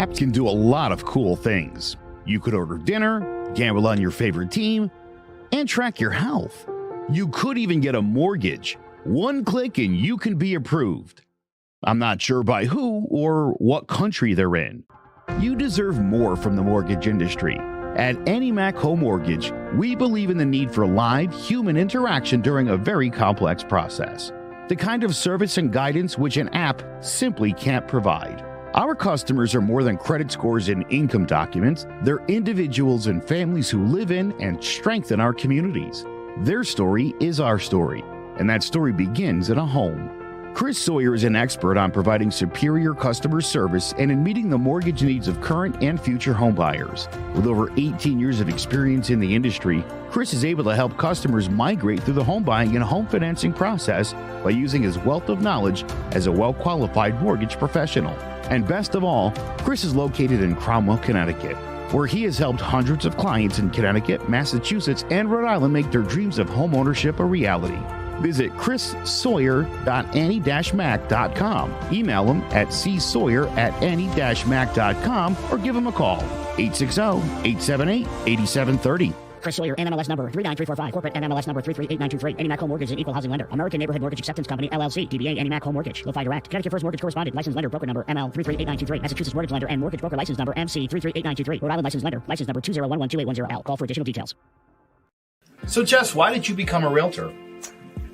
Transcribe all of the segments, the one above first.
Apps can do a lot of cool things. You could order dinner, gamble on your favorite team, and track your health. You could even get a mortgage. One click and you can be approved. I'm not sure by who or what country they're in. You deserve more from the mortgage industry. At Ena Mac Home Mortgage, we believe in the need for live human interaction during a very complex process. The kind of service and guidance which an app simply can't provide. Our customers are more than credit scores and income documents. They're individuals and families who live in and strengthen our communities. Their story is our story, and that story begins in a home. Chris Sawyer is an expert on providing superior customer service and in meeting the mortgage needs of current and future home buyers. With over 18 years of experience in the industry, Chris is able to help customers migrate through the home buying and home financing process by using his wealth of knowledge as a well-qualified mortgage professional. And best of all, Chris is located in Cromwell, Connecticut, where he has helped hundreds of clients in Connecticut, Massachusetts, and Rhode Island make their dreams of home ownership a reality. Visit chrissawyer.any-mac.com. Email him at csawyer@any-mac.com or give him a call, 860-878-8730. Chris Sawyer, NMLS number 39345, corporate NMLS number 338923. Ena Mac Home Mortgage is an equal housing lender. American Neighborhood Mortgage Acceptance Company, LLC. DBA Ena Mac Home Mortgage. Lo-Fi Direct. Connecticut First Mortgage Correspondent. License lender. Broker number ML 338923. Massachusetts Mortgage Lender and Mortgage Broker License number MC 338923. Rhode Island License Lender. License number 201128110L. Call for additional details. So, Jess, why did you become a realtor?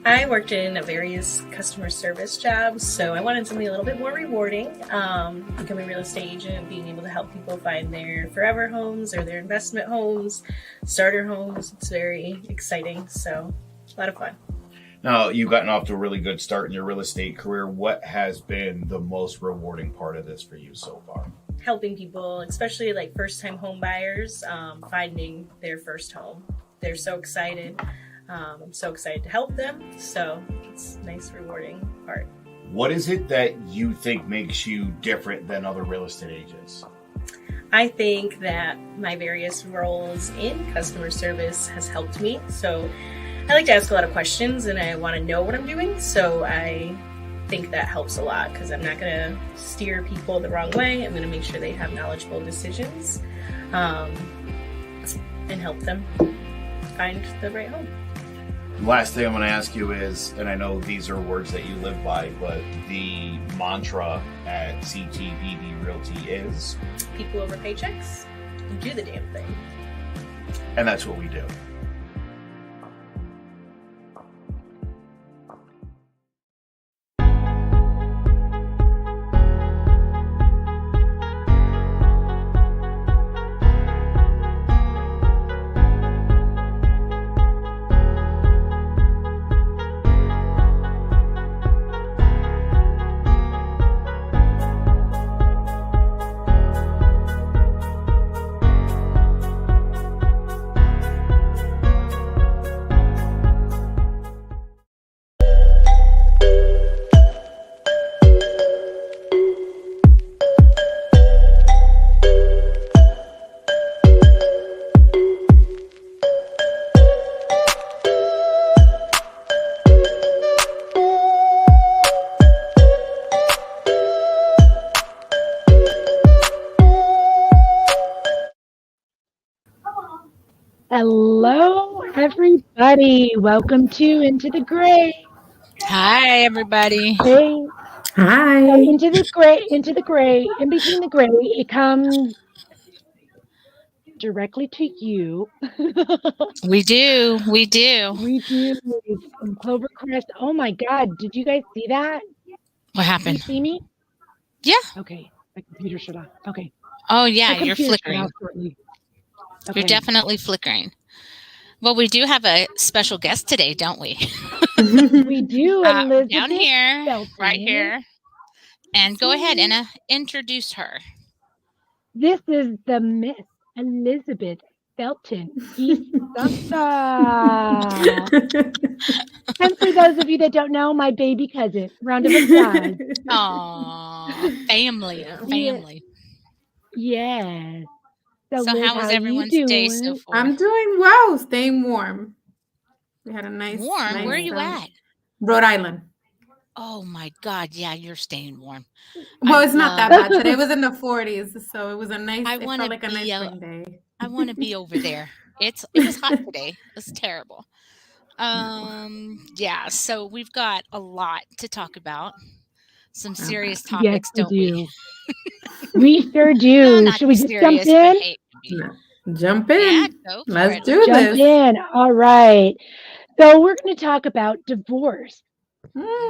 I worked in various customer service jobs, so I wanted something a little bit more rewarding. Becoming a real estate agent, being able to help people find their forever homes or their investment homes, starter homes. It's very exciting, so a lot of fun. Now, you've gotten off to a really good start in your real estate career. What has been the most rewarding part of this for you so far? Helping people, especially like first-time home buyers, finding their first home. They're so excited. I'm so excited to help them, so it's a nice, rewarding part. What is it that you think makes you different than other real estate agents? I think that my various roles in customer service has helped me. So I like to ask a lot of questions and I want to know what I'm doing. So I think that helps a lot because I'm not going to steer people the wrong way. I'm going to make sure they have knowledgeable decisions and help them find the right home. Last thing I'm going to ask you is, and I know these are words that you live by, but the mantra at CTBD Realty is? People over paychecks, do the damn thing. And that's what we do. Hello, everybody. Welcome to Into the Gray. Hi, everybody. Hey. Hi. So into the gray, in between the gray, it comes directly to you. We do. We do. From Clovercrest. Oh my God. Did you guys see that? What Did you happened? see me? Yeah. Okay. My computer shut off. Okay. Oh, yeah, My you're computer shut flickering. off shortly. You're Okay. definitely flickering. Well, we do have a special guest today, don't we? We do. Elizabeth Down here, Felton. right here. And go ahead, Anna, introduce her. This is the Miss Elizabeth Felton. And for those of you that don't know, my baby cousin. Round of applause. Aw, family. Yes. So Liz, how was you everyone's day so doing? far? I'm doing well, staying warm. We had a nice Warm? nice, Where are you at? Rhode Island. Oh my God. Yeah, you're staying warm. I Well, it's not that love, bad today. It was in the 40s, so I it want felt to like a nice be, spring day. I want to be over there. It was hot today. It was terrible. Yeah, so we've got a lot to talk about. Some Okay. serious Yes, topics, we don't we? do. We sure do. Not Should too we just jump serious, but in? hey, it could be. No. Jump Yeah, in. go for Let's it. Let's do jump Jump this. in. in. All right. So we're going to talk about divorce.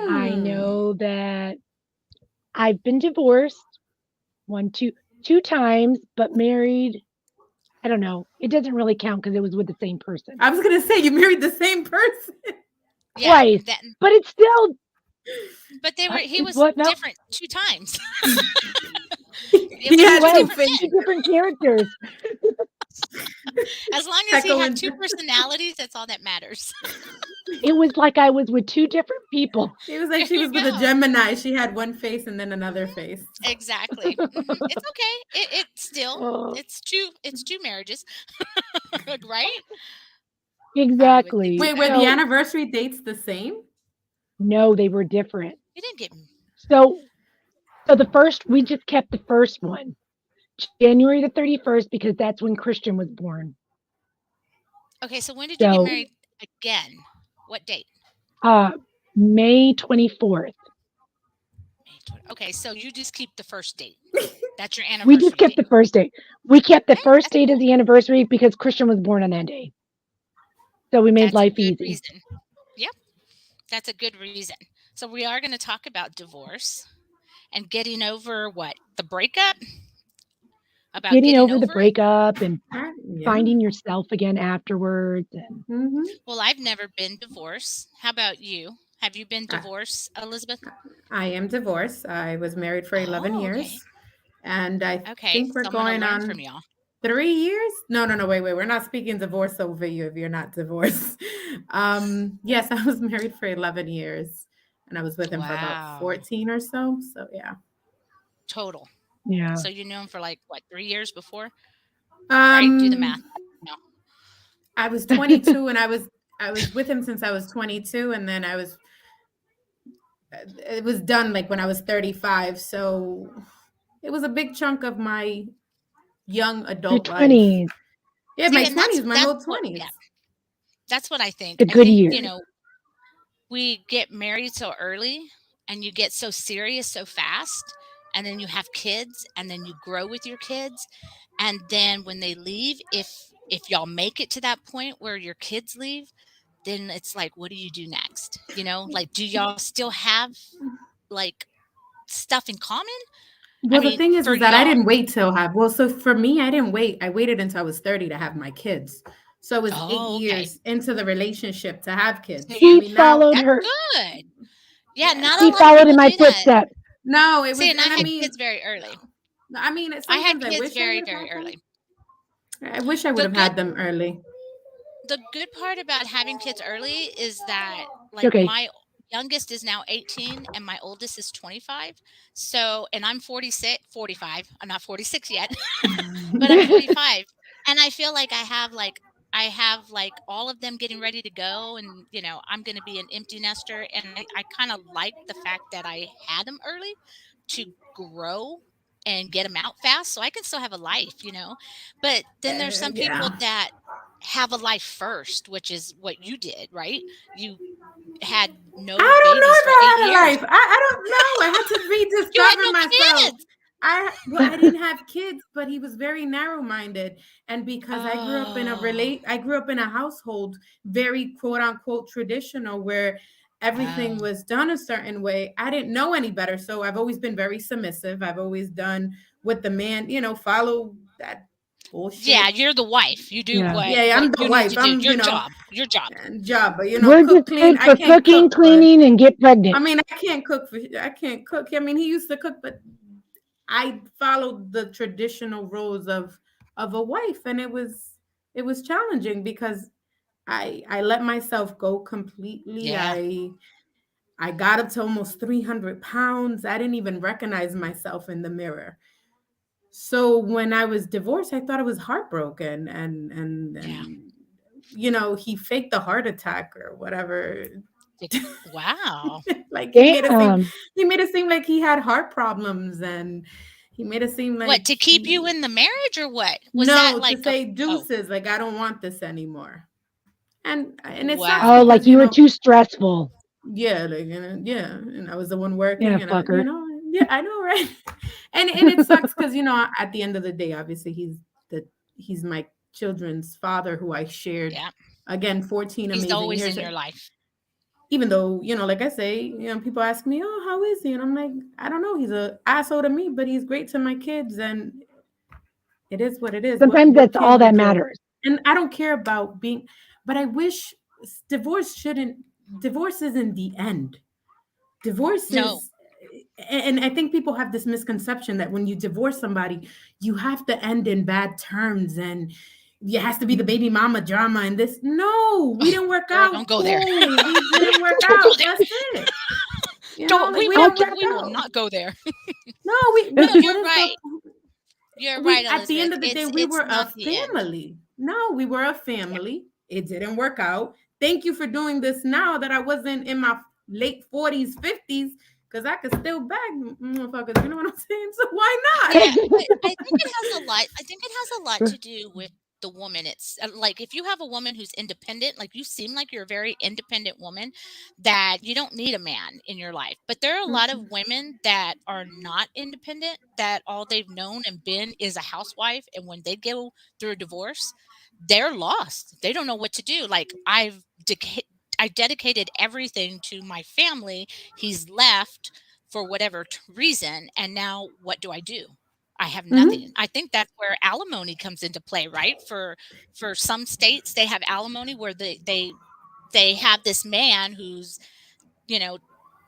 I Hmm. know that I've been divorced two times, but married. I don't know. It doesn't really count because it was with the same person I was gonna say you married the same person. Yeah, twice, that. but it's still But they were. He it's was what no. different 2 times. It He was had two Well, two different faces two men. different characters. As long as he had echoing. two personalities, that's all that matters. It was like I was with two different people. It was like There she you was with a go. Gemini. She had one face and then another face. Exactly. It's okay. Oh, It's two marriages, right? I would think exactly. Wait, were so. the So anniversary dates the same? no, they were different. You didn't get. So the first we just kept the first one, January the 31st, because that's when Christian was born. Okay, so when did you get So married again? What date? uh May 24th. May 20. Okay, so you just keep the first date. That's your We just anniversary kept date. the first date. We kept the Okay, first that's date as cool. the anniversary because Christian was born on that day. So we made That's a life good easy. reason. Yep, that's a good reason. So we are going to talk about divorce and getting over what? The breakup? About Getting getting over the over it? breakup and Yeah. finding yourself again afterwards. And Hmm. Well, I've never been divorced. How about you? Have you been I, divorced, Elizabeth? I am divorced. I was married for 11 Oh, okay. years, and I Okay, think we're so I'm going to going learn from on y'all. 3 years. No, no, no. Wait. We're not speaking divorce over you if you're not divorced. Yes, I was married for 11 years, and I was with him for about Wow. 14 or so. So yeah. Total. yeah. So you knew him for like what, 3 years before? Right? Do the math. Um, No. I was 22, and I was with him since I was 22, and then it was done like when I was 35. So it was a big chunk of my young Your adult life. 20s, Yeah, my See, and that's 20s, my that's whole what yeah, 20s. that's what I think. the I good think, years. we get married so early and you get so serious so fast and then you have kids and then you grow with your kids and then when they leave, if y'all make it to that point where your kids leave, then it's like, what do you do next? Like, do y'all still have like stuff in common? I Well, the mean, thing for is that I y'all. didn't wait till have. Well, so for me, I didn't wait. I waited until I was 30 to have my kids. So it was eight Oh, okay. years into the relationship to have So kids. I you He mean, now, followed That's her. good. Yeah, yeah, not no, a He lot of followed in people my do that. footsteps. no, it See, was, and I and I had mean, kids very no, early. no, I mean, I had sometimes I kids wish I very, would have very had them. early. I wish I would The have good had them early. the good part about having kids early is that like Okay. my youngest is now 18 and my oldest is 25. So, and I'm 46, 45. I'm not 46 yet, but I'm 45. And I feel like I have like all of them getting ready to go and I'm going to be an empty nester and I kind of like the fact that I had them early to grow and get them out fast so I can still have a life. But then there's some people Yeah. that have a life first, which is what you did, right? You had no I don't know babies if for I eight had a years. life. I don't know. I had to You had rediscover no myself. kids. I didn't have kids, but he was very narrow minded, and because Oh, I grew up in a household very quote unquote traditional where oh. everything was done a certain way. I didn't know any better, so I've always been very submissive. I've always done what the man, follow that Yeah, bullshit. you're the wife. You do Yeah. what Yeah, what I'm the you need wife. to do. I'm, Your job. Your job. job, but We're cook, just clean. good I for can't cooking, cook, but cleaning, and get I pregnant. mean, I can't cook. I mean, he used to cook, but I followed the traditional roles of a wife, and it was challenging because I let myself go completely. Yeah. I got up to almost 300 pounds. I didn't even recognize myself in the mirror. So when I was divorced, I thought I was heartbroken, and Yeah. he faked the heart attack or whatever. Wow. Like Damn. he made it seem like he had heart problems, and he made it seem What, like to keep you in the marriage or what? Was that no, to like a say oh, deuces, like I don't want this anymore. And it sucks Oh, wow. like because you were too stressful. yeah, like yeah, and I was the one Yeah, working, and fucker. yeah, I know, right? And it sucks because at the end of the day, obviously he's my children's father, who I shared Yeah. again 14 He's amazing always years. in your life. Even though like I say, people ask me, oh, how is he, and I'm like, I don't know, he's a asshole to me, but he's great to my kids, and it is what it is. Sometimes What that's can all you that do? matters. And I don't care about being, but I wish divorce shouldn't. Divorce isn't the end. Divorce No. is, and I think people have this misconception that when you divorce somebody, you have to end in bad terms, and it has to be the baby mama drama and this. No, we didn't work Girl, out. don't go there. Cool. We didn't work Don't go out. there. That's it. Don't Like we we will didn't Okay. work we will out. not go there. No, No, what you're is the right. You're right, we at the Elizabeth. end of the day we It's were a not the end. family. No, we were a Yeah. family. It didn't work out. Thank you for doing this now that I wasn't in my late 40s, 50s, because I could still bag motherfuckers. You know what I'm saying? So why not? Yeah, but I think it has a lot. I think it has a lot to do with the woman. It's like if you have a woman who's independent, like you seem like you're a very independent woman, that you don't need a man in your life. But there are a lot of women that are not independent, that all they've known and been is a housewife. And when they go through a divorce, they're lost. They don't know what to do. Like I dedicated everything to my family. He's left for whatever reason, and now what do I do? I have nothing. Mhm. I think that's where alimony comes into play, right? For some states, they have alimony where they have this man who's you know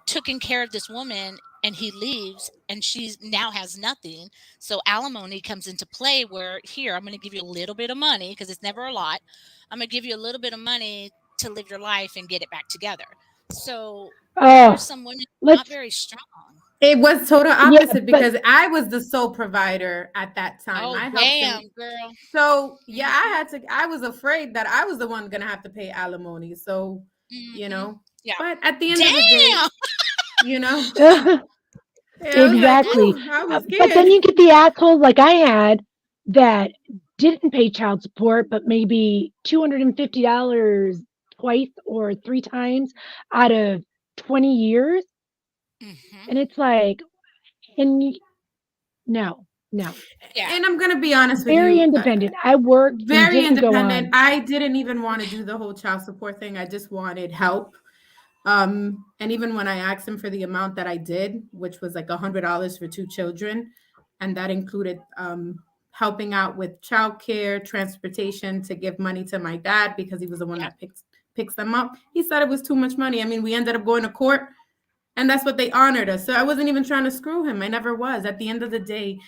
taking care of this woman, and he leaves and she now has nothing. So alimony comes into play where, here, I'm going to give you a little bit of money because it's never a lot. I'm going to give you a little bit of money to live your life and get it back together. So there are Oh, some women not let's. very strong. It was total Yeah, opposite but because I was the sole provider at that time. Oh, I helped him. damn, girl. So yeah, Mhm, I was afraid that I was the one gonna have to pay alimony. So, mhm. Yeah. but at the end of the day, Damn! you know, yeah, I was like, That exactly. whew, I was But then scared. you get the assholes like I had that didn't pay child support, but maybe $250 twice or three times out of 20 years. Mhm. And it's like, and no, no. Yeah. And I'm gonna be honest with Very you. independent. I worked and Very didn't go independent. on. I didn't even want to do the whole child support thing. I just wanted help. And even when I asked him for the amount that I did, which was like $100 for two children, and that included helping out with childcare, transportation to give money to my dad because he was the one Yeah. that picks them up. He said it was too much money. I mean, we ended up going to court, and that's what they honored us. So I wasn't even trying to screw him. I never was. At the end of the day,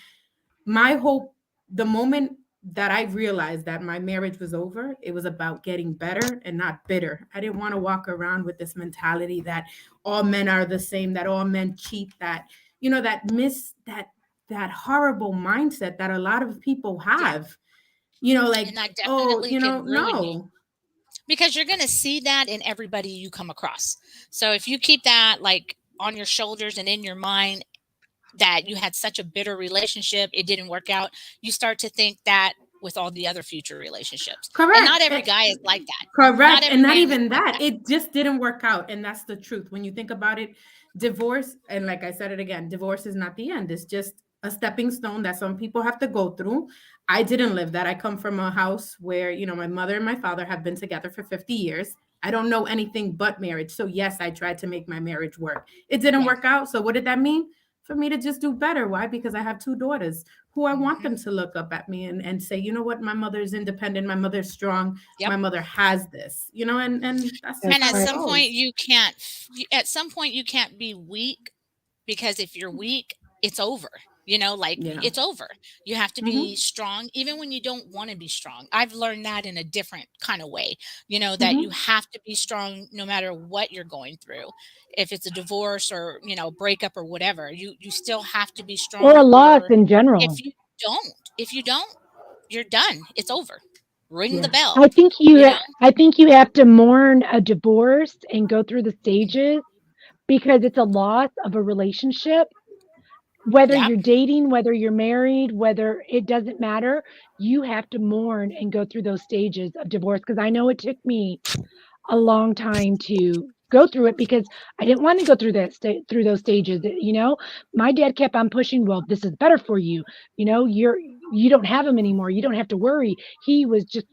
my hope, the moment that I realized that my marriage was over, it was about getting better and not bitter. I didn't want to walk around with this mentality that all men are the same, that all men cheat, that that horrible mindset that a lot of people Yeah. have. And Like, that oh, definitely can ruin you, no. because you're going to see that in everybody you come across. So if you keep that like on your shoulders and in your mind, that you had such a bitter relationship, it didn't work out, you start to think that with all the other future relationships. And not Correct. every guy is like that. Not Correct. every And not man is even like that. that. It just didn't work out. And that's the truth. When you think about it, divorce, and like I said it again, divorce is not the end. It's just a stepping stone that some people have to go through. I didn't live that. I come from a house where, my mother and my father have been together for 50 years. I don't know anything but marriage. So, yes, I tried to make my marriage work. It didn't Yeah. work out. So, what did that mean? For me to just do better. Why? Because I have two daughters who I want Mhm. them to look up at me and say, you know what, my mother's independent, my mother's strong, Yep. my mother has this, and that's just That's And how at it right. some point goes. you can't at some point you can't be weak, because if you're weak, it's over. Like Yeah. it's over. You have to be Hmm. strong even when you don't want to be strong. I've learned that in a different kind of way, that you Hmm. have to be strong no matter what you're going through. If it's a divorce or, breakup or whatever, you still have to be Or strong, a loss or in general. if you don't, you're done. It's over. ring the Yeah. bell, I think you you know? I think you have to mourn a divorce and go through the stages because it's a loss of a relationship. Whether Yeah, you're dating, whether you're married, whether it doesn't matter, you have to mourn and go through those stages of divorce. Because I know it took me a long time to go through it because I didn't want to go through through those stages. My dad kept on pushing, well, this is better for you. You don't have him anymore. You don't have to worry. He's just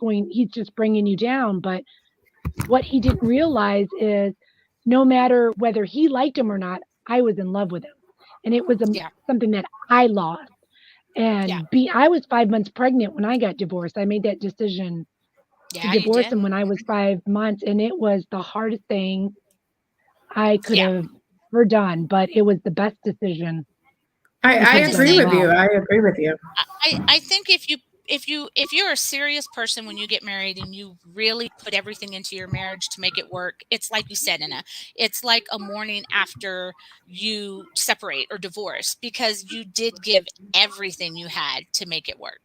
bringing you down. But what he didn't realize is no matter whether he liked him or not, I was in love with him. And it was yeah, something that I lost. yeah, I was 5 months pregnant when I got divorced. I made that decision to yeah, you divorce did. him when I was 5 months, and it was the hardest thing I could Yeah. have ever done, but it was the best decision I because I it was just done agree with think you. well. I agree with you. I think if you're a serious person when you get married and you really put everything into your marriage to make it work, it's like you said, it's like a morning after you separate or divorce because you did give everything you had to make it work.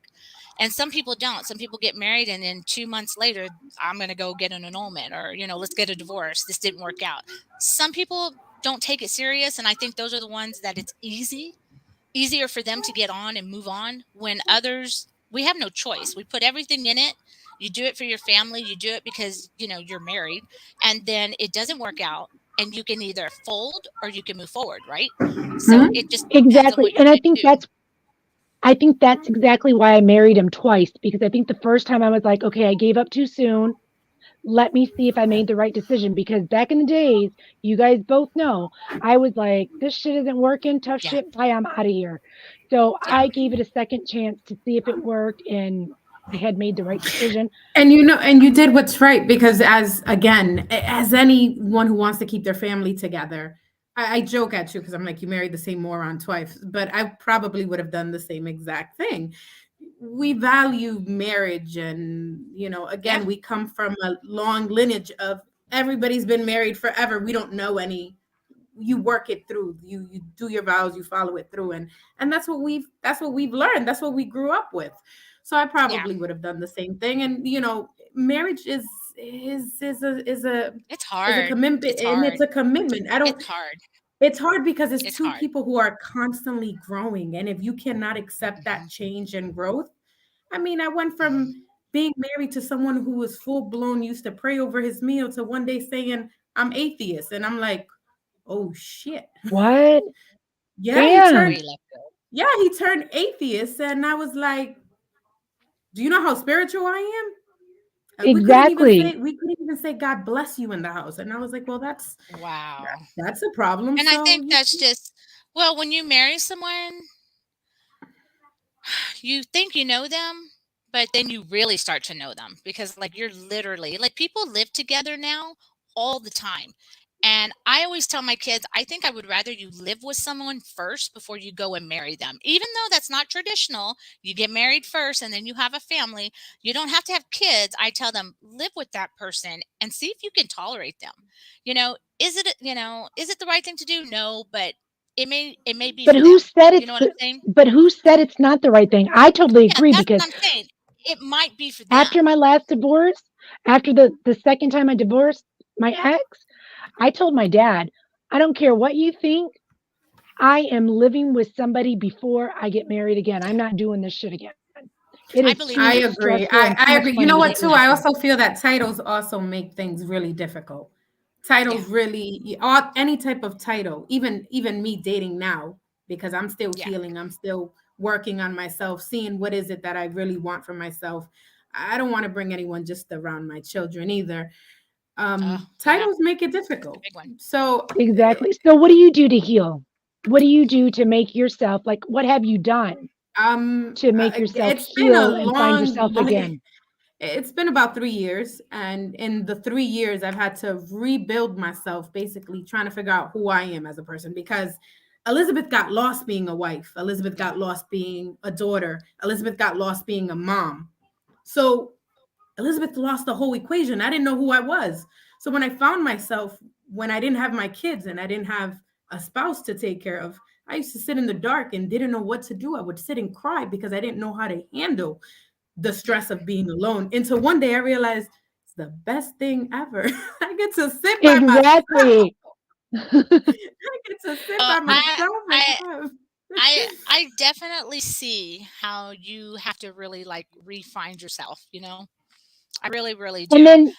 And some people don't. Some people get married and then 2 months later, I'm going to go get an annulment or, let's get a divorce. This didn't work out. Some people don't take it serious. And I think those are the ones that it's easier for them to get on and move on when others we have no choice. We put everything in it. You do it for your family, you do it because you're married, and then it doesn't work out, and you can either fold or you can move forward, right? So Mhm. it just depends on Exactly. what you're And ready to do. I think that's exactly why I married him twice because I think the first time I was like, okay, I gave up too soon. Let me see if I made the right decision because back in the days, you guys both know, I was like, this shit isn't working, tough Yeah, shit, bye, I'm out of here. So yeah, I gave it a second chance to see if it worked and I had made the right decision. And and you did what's right because as anyone who wants to keep their family together, I joke at you because I'm like, you married the same moron twice, but I probably would have done the same exact thing. We value marriage, and yeah, again, we come from a long lineage of everybody's been married forever. We don't know any. You work it through. You do your vows, you follow it through, and that's what we've learned. That's what we grew up with. So I yeah. probably would have done the same thing. And marriage It's is a hard. commitment, It's and hard. it's a commitment. I don't. It's hard. It's hard because it's It's two hard. people who are constantly growing, and if you cannot accept Hmm. that change and growth, I mean, I went Hmm. from being married to someone who was full blown, used to pray over his meal, to one day saying I'm atheist, and I'm like, oh shit. What? Yeah, he That's where Damn. turned you left go. yeah, he turned atheist, and I was like, "Do you know how spiritual I am?" Exactly. We couldn't even say God bless you in the house, and I was like, "Well, Wow. that's a problem." And I So, think that's just well, when you marry someone, you think you know them, but then you really start to know them because like you're literally like people live together now all the time. And I always tell my kids, I think I would rather you live with someone first before you go and marry them. Even though that's not traditional, you get married first and then you have a family. You don't have to have kids. I tell them, live with that person and see if you can tolerate them. Is it the right thing to do? No, but it may be But for who them. said You know what I'm saying? it's not the right thing? I totally Yeah, agree that's because what I'm saying. It might be for after them. my last divorce, after the second time I divorced my ex, I told my dad, I don't care what you think. I am living with somebody before I get married again. I'm Yeah, not doing this shit again. It I is believe I too that. agree. stressful and too I much agree. You know money to what, get too? I into. also feel that titles also make things really difficult. Yeah, Titles really, any type of title, even me dating now, because I'm still yeah. healing. I'm still working on myself, seeing what is it that I really want for myself. I don't want to bring anyone just around my children either. Oh, yeah, Titles make it it's a difficult. big one. So, Exactly. So what do you do to heal? What do you do to make yourself like what have you done to make yourself it's been heal and find yourself long. again? It's been about 3 years, and in the 3 years, I've had to rebuild myself, basically trying to figure out who I am as a person. Because Elizabeth got lost being a wife, Elizabeth Yeah. got lost being a daughter, Elizabeth got lost being a mom. So Elizabeth lost the whole equation. I didn't know who I was. So when I found myself, when I didn't have my kids and I didn't have a spouse to take care of, I used to sit in the dark and didn't know what to do. I would sit and cry because I didn't know how to handle. the stress of being alone. Until one day I realized it's the best thing ever. I get to sit by myself. Exactly. I get to sit by I myself and I have. I definitely see how you have to really like refine yourself, you know? I really, really And do. then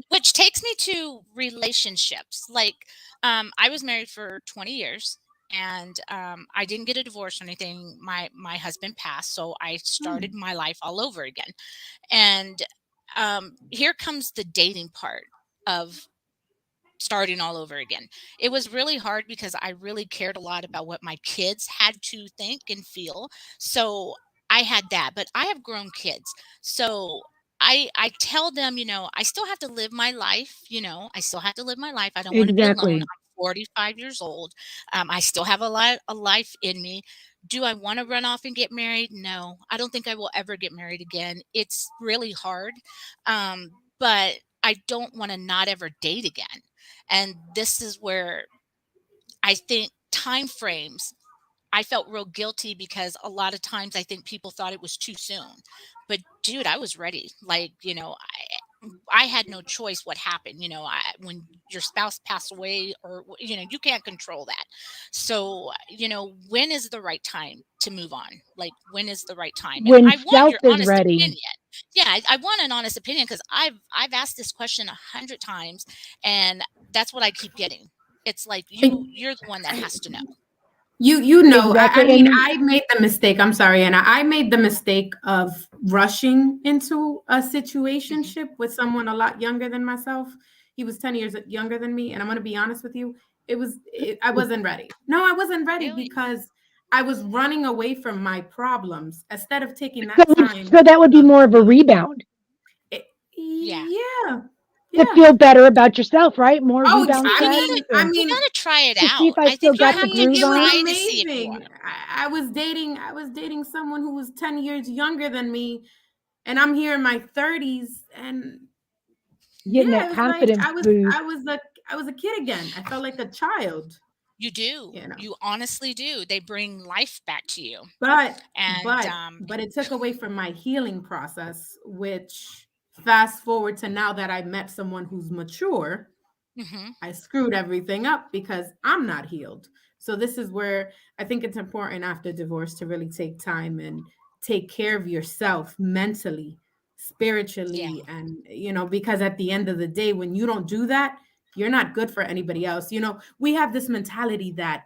Which takes me to relationships. Like, I was married for 20 years and I didn't get a divorce or anything. My husband passed, so I Hmm. started my life all over again. And here comes the dating part of starting all over again. It was really hard because I really cared a lot about what my kids had to think and feel. So I had that, but I have grown kids. So I tell them, you know, I still have to live my life, you know, I still have to live my life. I don't want to be alone. exactly. I'm 45 years old. I still have a life in me. Do I want to run off and get married? No, I don't think I will ever get married again. It's really hard. But I don't want to not ever date again. And this is where I think time frames, I felt real guilty because a lot of times I think people thought it was too soon. But dude, I was ready. Like, you know, I had no choice what happened, you know, when your spouse passed away or you know, you can't control that. So, you know, when is the right time to move on? Like when is the right time? And When I want self your is honest ready. opinion. Yeah, I want an honest opinion because I've asked this question 100 times and that's what I keep getting. It's like you're the one that has to know. You know, I Exactly. mean, And I made the mistake. I'm sorry, and I made the mistake of rushing into a Hmm. situationship with someone a lot younger than myself. He was 10 years younger than me, and I'm going to be honest with you, I wasn't ready. No, I wasn't ready Really? because I was running away from my problems instead of taking so that time so that would be of more of a healing. rebound It, Yeah. yeah. to Yeah. feel better about yourself, right? More Oh, rebound You gotta strategies and you gotta try it to see out. if I I still think you got the have to groove it was on. try to see if you amazing. are. I was dating someone who was 10 years younger than me, and I'm here in my 30s, and Getting yeah, that it was like confidence boost. I was a kid again. I felt like a child, You do. you know. You honestly do. They bring life back to you. But And, but it took away from my healing process, which fast forward to now that I met someone who's mature, mhm, I screwed everything up because I'm not healed. So this is where I think it's important after divorce to really take time and take care of yourself mentally, yeah, spiritually, and because at the end of the day when you don't do that, you're not good for anybody else. We have this mentality that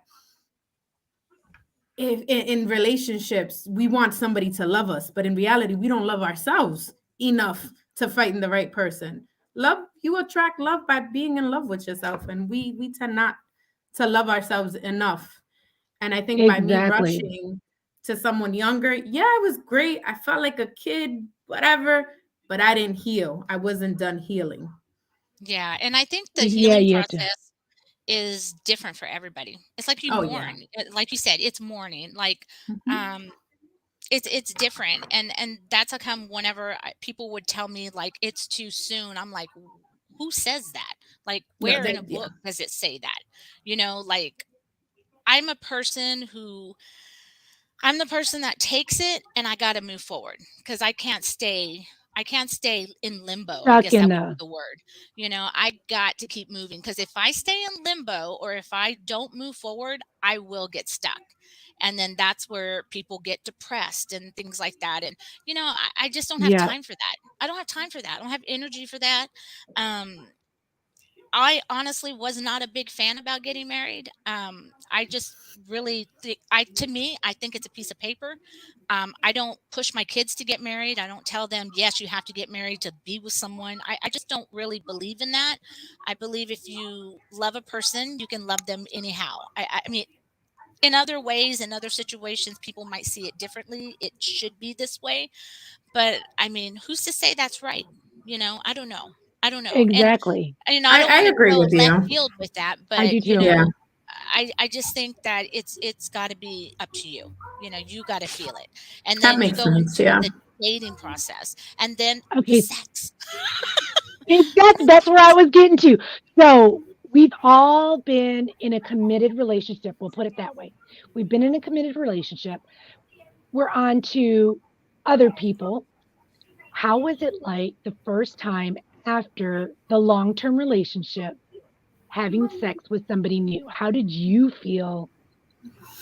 if in relationships we want somebody to love us, but in reality we don't love ourselves enough to fight in the right person. Love, you attract love by being in love with yourself, and we tend not to love ourselves enough. And I think by me Exactly. rushing to someone younger, yeah, it was great, I felt like a kid, whatever, but I didn't heal. I wasn't done healing. yeah, and I think the Yeah, healing you have to. process is different for everybody. It's like you Oh yeah. mourn, like you said, it's mourning, like, Mhm. um, it's different, and that's how come whenever people would tell me, like, "It's too soon," I'm like, Who says that? Like, No, where in a yeah. book does it say that?" You know, like, I'm a person who I'm the person that takes it and I got to move forward because I can't stay in limbo. I Stuck guess in that would be the the word. You know, I got to keep moving because if I stay in limbo or if I don't move forward, I will get stuck. And then that's where people get depressed and things like that. And, you know, I just don't have yeah, time for that. I don't have time for that. I don't have energy for that. Um, I honestly was not a big fan about getting married. I just really think to me, I think it's a piece of paper. I don't push my kids to get married. I don't tell them, yes, you have to get married to be with someone. I just don't really believe in that. I believe if you love a person, you can love them anyhow. I mean, in other ways, in other situations, people might see it differently. It should be this way. But I mean, who's to say that's right? You know, I don't know. I don't know. And exactly. you know, I don't I want to agree go with left you. field with that, I but do you too. Yeah. know, I just think that it's got to be up to you. You know, you got to feel it, and That then you makes go sense. into Yeah. the dating process, and then the Okay, sex. exactly. That's where I was getting to. So we've all been in a committed relationship. We'll put it that way. We've been in a committed relationship. We're on to other people. How was it like the first time after the long-term relationship having sex with somebody new? How did you feel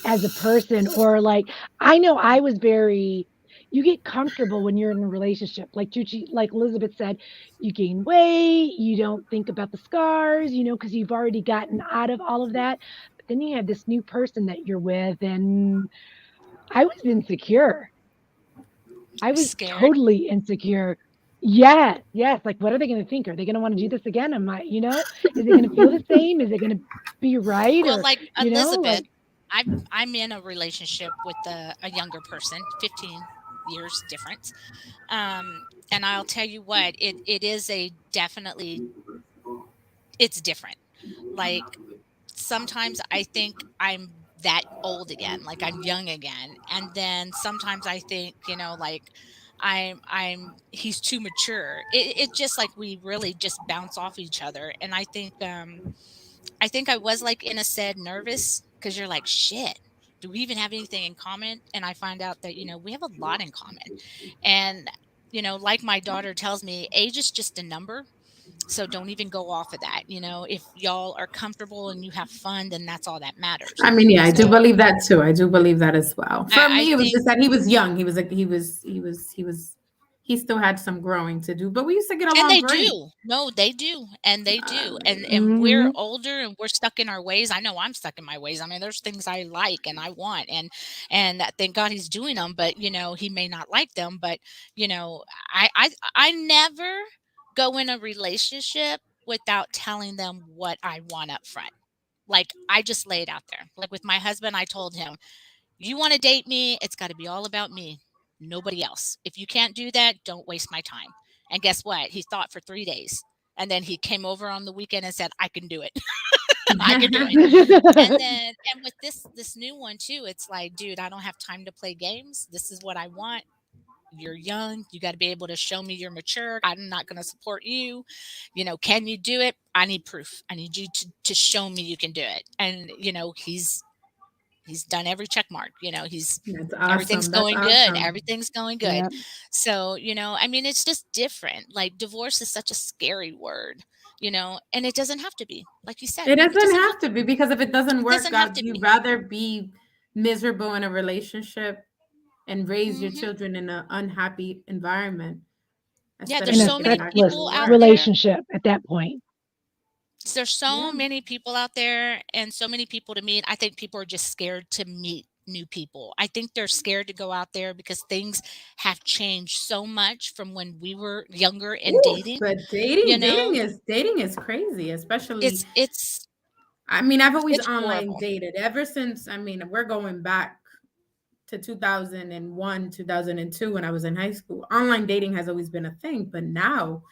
as a person? Or like, I know I was very, you get comfortable when you're in a relationship. Like like Elizabeth said, you gain weight, you don't think about the scars, because you've already gotten out of all of that. But then you have this new person that you're with, and I was insecure. I was Scared. totally insecure. Yes. Like, what are they going to think? Are they going to want to do this again? Is it going to feel the same? Is it going to be right? Well, Or, like Elizabeth, like, I'm in a relationship with a younger person, 15 years difference. And I'll tell you what, it is a definitely it's different. Like sometimes I think I'm that old again, like I'm young again. And then sometimes I think, like I'm he's too mature. It just like we really just bounce off each other. And I think I was like in a said nervous because you're like, shit, do we even have anything in common? And I find out that, we have a lot in common. And, like my daughter tells me, age is just a number. So don't even go off of that. If y'all are comfortable and you have fun, then that's all that matters. I mean, yeah, I do So believe that too. I do believe that as well. For I me, it was think, just that he was young. He was like he still had some growing to do, but we used to get and along they great. do. No, they do. And they do. And we're mhm. older and we're stuck in our ways. I know I'm stuck in my ways. I mean, there's things I like and I want and thank God he's doing them, but he may not like them, but you know, I never go in a relationship without telling them what I want up front. Like I just lay it out there. Like with my husband, I told him, you want to date me, it's got to be all about me, nobody else. If you can't do that, don't waste my time. And guess what? He thought for 3 days. And then he came over on the weekend and said, I can do it. I can do it. And with this new one too, it's like, dude, I don't have time to play games. This is what I want. You're young. You got to be able to show me you're mature. I'm not going to support you. Can you do it? I need proof. I need you to show me you can do it. And he's done every check mark. He's That's everything's awesome. That's going good. awesome. Everything's going good. Yep. So, I mean, it's just different. Like divorce is such a scary word, and it doesn't have to be. Like you said, It it doesn't doesn't have have to be because if it doesn't it work doesn't have out, to you'd be. rather be miserable in a relationship and raise your Mhm. children in an unhappy environment Yeah, instead of there's In a so making it many sexless people actually out work. there. relationship at that point. There's so Yeah, many people out there and so many people to meet. I think people are just scared to meet new people. I think they're scared to go out there because things have changed so much from when we were younger and oof, dating, but you dating know? is dating is crazy, especially. It's it's I mean, I've always it's online horrible. dated ever since. I mean, we're going back to 2001, 2002 when I was in high school. Online dating has always been a thing, but now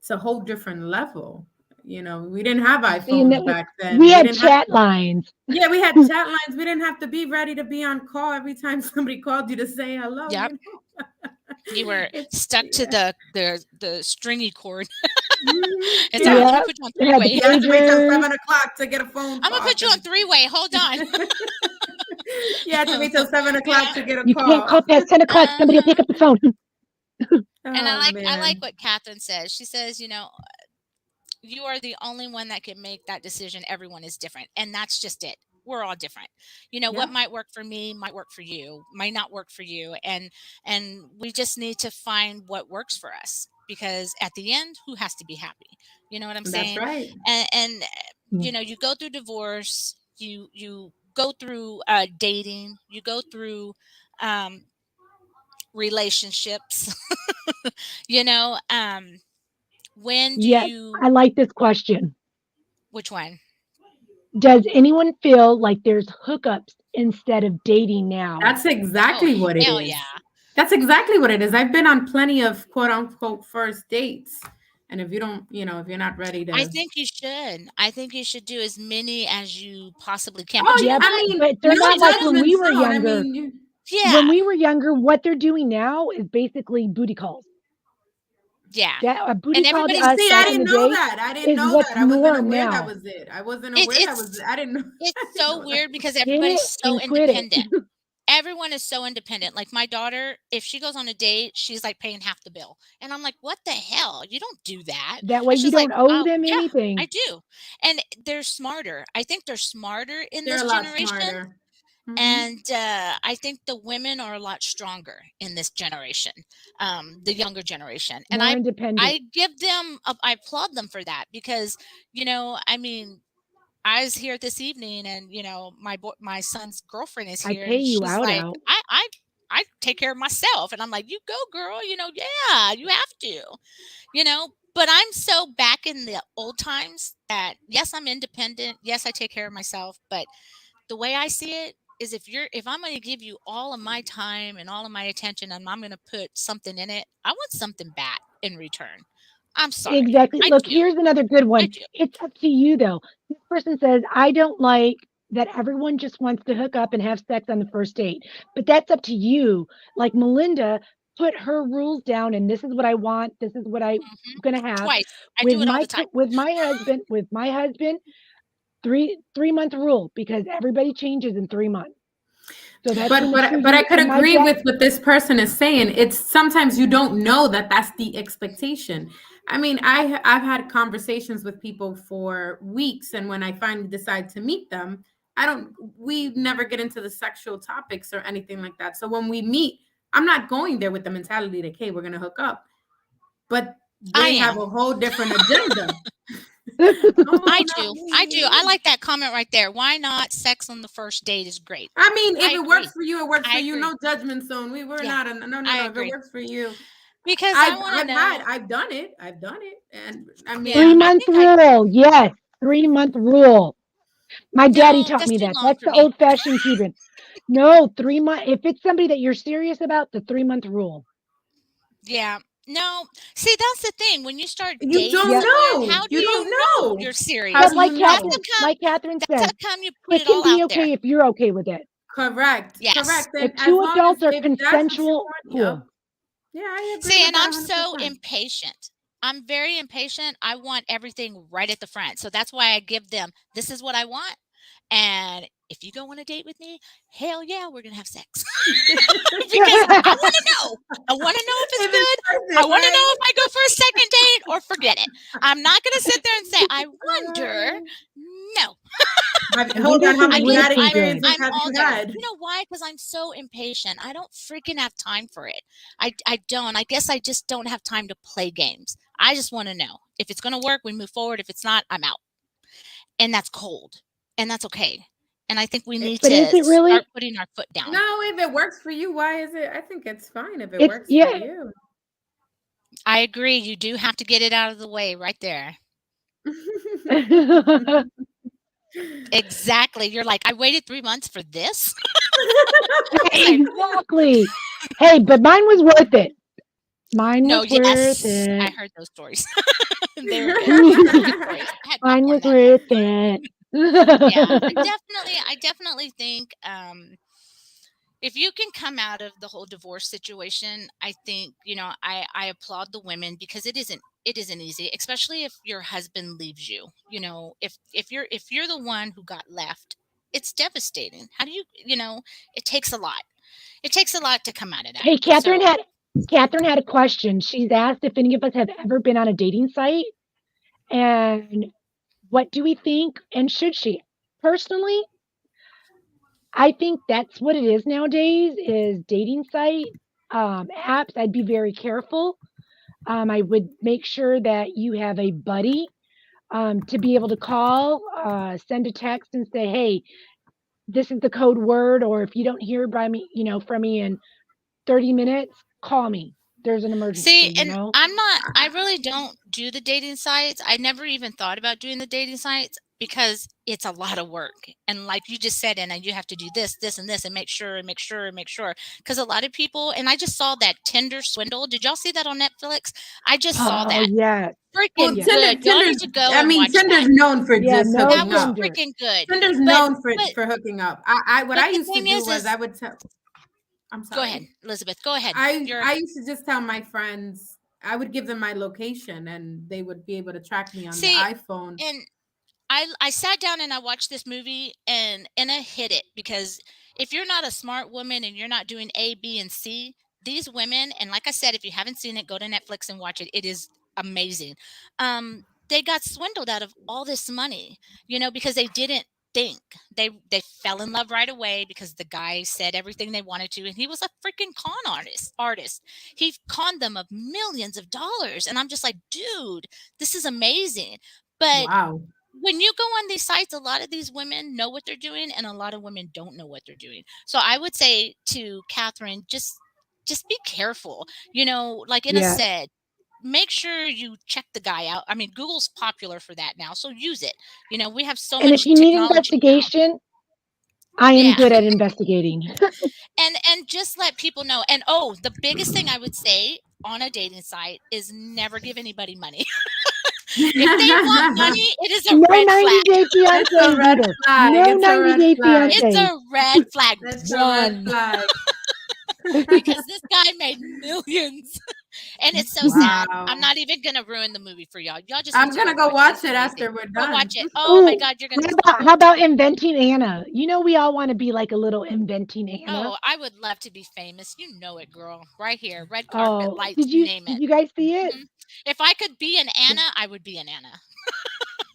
it's a whole different level. We didn't have You iPhones know, back then. we We had didn't have chat to, lines. yeah, we had chat lines. We didn't have to be ready to be on call every time somebody called you to say hello, Yep. You were It's stuck to yeah. the stringy cord. Mhm. It's like, Yeah. let me Yep. put you on They had the three-way. You had to wait till pagers. 7 o'clock to get a phone I'm gonna call put you because on three-way. Hold on. you had to wait till 7 o'clock Yeah. to get a You can't call. call past 10 o'clock. Somebody will pick Uh-huh. up the phone. And Oh I like man. what Catherine says. She says, you are the only one that can make that decision. Everyone is different. And that's just it. We're all different. What Yeah. might work for me might work for you, might not work for you. And we just need to find what works for us because at the end, who has to be happy? You know what I'm That's saying? right. And Mm. you go through divorce, you go through dating, you go through um relationships, you know, um when do Yes, you I like this question. which one? Does anyone feel like there's hookups instead of dating now? That's Oh, exactly what it hell is. yeah. That's exactly what it is. I've been on plenty of quote unquote first dates. And if you don't, if you're not ready I to, think you should. I think you should do as many as you possibly can. But oh, you Yeah, know I what? mean, but they're no not like when judgment we were zone. I younger. mean, When Yeah. we were younger, what they're doing now is basically booty calls. Yeah. That a booty And call to everybody's us see, I back in didn't the different. know day that. I didn't is know what's that. I wasn't norm aware that now. was it. I wasn't It aware that was it's it. I didn't know. it's I didn't so know that. weird because Get everybody's it so and quit it. independent. everyone is so independent. Like my daughter, if she goes on a date, she's like paying half the bill. And I'm like, what the hell? You don't do that. That way And you she's like, don't owe oh, them yeah, I anything. do. And they're smarter. I think they're smarter in They're this a lot generation. smarter. And I think the women are a lot stronger in this generation, the younger generation. And More independent. I give them, I applaud them for that because, I mean, I was here this evening, and my son's girlfriend is I here, pay and you she's like, out. I take care of myself, and I'm like, you go, girl, yeah, you have to, But I'm so back in the old times that yes, I'm independent, yes, I take care of myself, but the way I see it is if I'm going to give you all of my time and all of my attention and I'm going to put something in it, I want something back in return. I'm sorry. Exactly. I Look, do. here's another good I one. do. It's up to you, though. This person says, I don't like that everyone just wants to hook up and have sex on the first date, but that's up to you. Like Melinda put her rules down, and this is what I want. This is what I'm going to have Twice. I do it all the time. with my husband. With my husband, 3-month rule, because everybody changes in 3 months. So that's But I could agree with what this person is saying. It's sometimes you don't know that that's the expectation. I mean, I've had conversations with people for weeks, and when I finally decide to meet them, we never get into the sexual topics or anything like that. So when we meet, I'm not going there with the mentality that, hey, we're gonna hook up. But they have a whole different agenda. I do. I like that comment right there. Why not? Sex on the first date is great. I mean, if it works for you, it works for you. No judgment zone. We're not no. If it works for you, because I've done it, and I mean, 3-month rule. Yes, 3-month rule. My daddy taught me that. That's the old-fashioned Cuban. No, 3 months. If it's somebody that you're serious about, the 3-month rule. Yeah. No, see, that's the thing. When you start you dating, don't know. How do you don't know you're serious? But like Catherine said, that's the time you put it can all be out okay there. if you're okay with it. Correct. Yes. Correct. If two adults are consensual, cool. Yeah, I agree. See, and I'm so impatient. I'm very impatient. I want everything right at the front. So that's why I give them, this is what I want. And if you go on a date with me, hell yeah, we're going to have sex. Because I want to know. I want to know if it's good. I want to know if I go for a second date or forget it. I'm not going to sit there and say, I wonder. No. Hold on, how many bad experiences have you had? You know why? Because I'm so impatient. I don't freaking have time for it. I don't. I guess I just don't have time to play games. I just want to know. If it's going to work, we move forward. If it's not, I'm out. And that's cold. And that's okay. And I think we need to start putting our foot down. No, if it works for you, why is it? I think it's fine if it works for you. I agree. You do have to get it out of the way right there. Exactly. You're like, I waited 3 months for this. Exactly. Hey, but mine was worth it. Mine was worth it. I heard those stories. They were good. Mine was worth it. Yeah, I definitely think if you can come out of the whole divorce situation, I think, I applaud the women because it isn't easy, especially if your husband leaves you. If you're the one who got left, it's devastating. How do you, it takes a lot. It takes a lot to come out of that. Hey, Catherine had a question. She's asked if any of us have ever been on a dating site, and what do we think, and should she? Personally, I think that's what it is nowadays, is dating site apps. I'd be very careful. I would make sure that you have a buddy to be able to call, send a text and say, hey, this is the code word, or if you don't hear from me in 30 minutes, call me. There's an emergency. See, and I really don't do the dating sites. I never even thought about doing the dating sites because it's a lot of work. And like you just said, Ena, you have to do this, and this, and make sure. Because a lot of people, and I just saw that Tinder swindle. Did y'all see that on Netflix? I just saw that. Yeah. Freaking good. Y'all need to go. Tinder's known for just hooking that was up. freaking good. Tinder's known for hooking up. What I used to do was I would tell. I'm sorry. Go ahead, Elizabeth. Go ahead. I used to just tell my friends, I would give them my location and they would be able to track me on the iPhone. And I sat down and I watched this movie, and Ena hit it, because if you're not a smart woman and you're not doing A, B, and C, these women, and like I said, if you haven't seen it, go to Netflix and watch it. It is amazing. They got swindled out of all this money, because they didn't think. They fell in love right away because the guy said everything they wanted to, and he was a freaking artist. He conned them of millions of dollars, and I'm just like, dude, this is amazing. But Wow. when you go on these sites, a lot of these women know what they're doing, and a lot of women don't know what they're doing. So I would say to Catherine, just be careful. Like Ina Yeah. said, make sure you check the guy out. I mean, Google's popular for that now, so use it. We have so And if much you need technology now. investigation, I am Yeah. good at investigating. And just let people know. And the biggest thing I would say on a dating site is never give anybody money. If they want money, it is a No red 90 flag. Day It's a fiancés red either. flag. No It's a 90 red Day flag. It's fiancés. a red flag. It's a red Run. flag. Because this guy made millions. And it's so sad. Wow. I'm not even going to ruin the movie for y'all. Y'all just I'm need to gonna go watch watch It's it amazing. after we're Go done. watch it. Oh my Ooh, God, you're going to how be so about Inventing Anna? We all want to be like a little Inventing Anna. Oh, I would love to be famous. You know it, girl. Right here. Red carpet, Oh, lights, did you you name did it. you guys see it? Mhm. If I could be an Anna, I would be an Anna.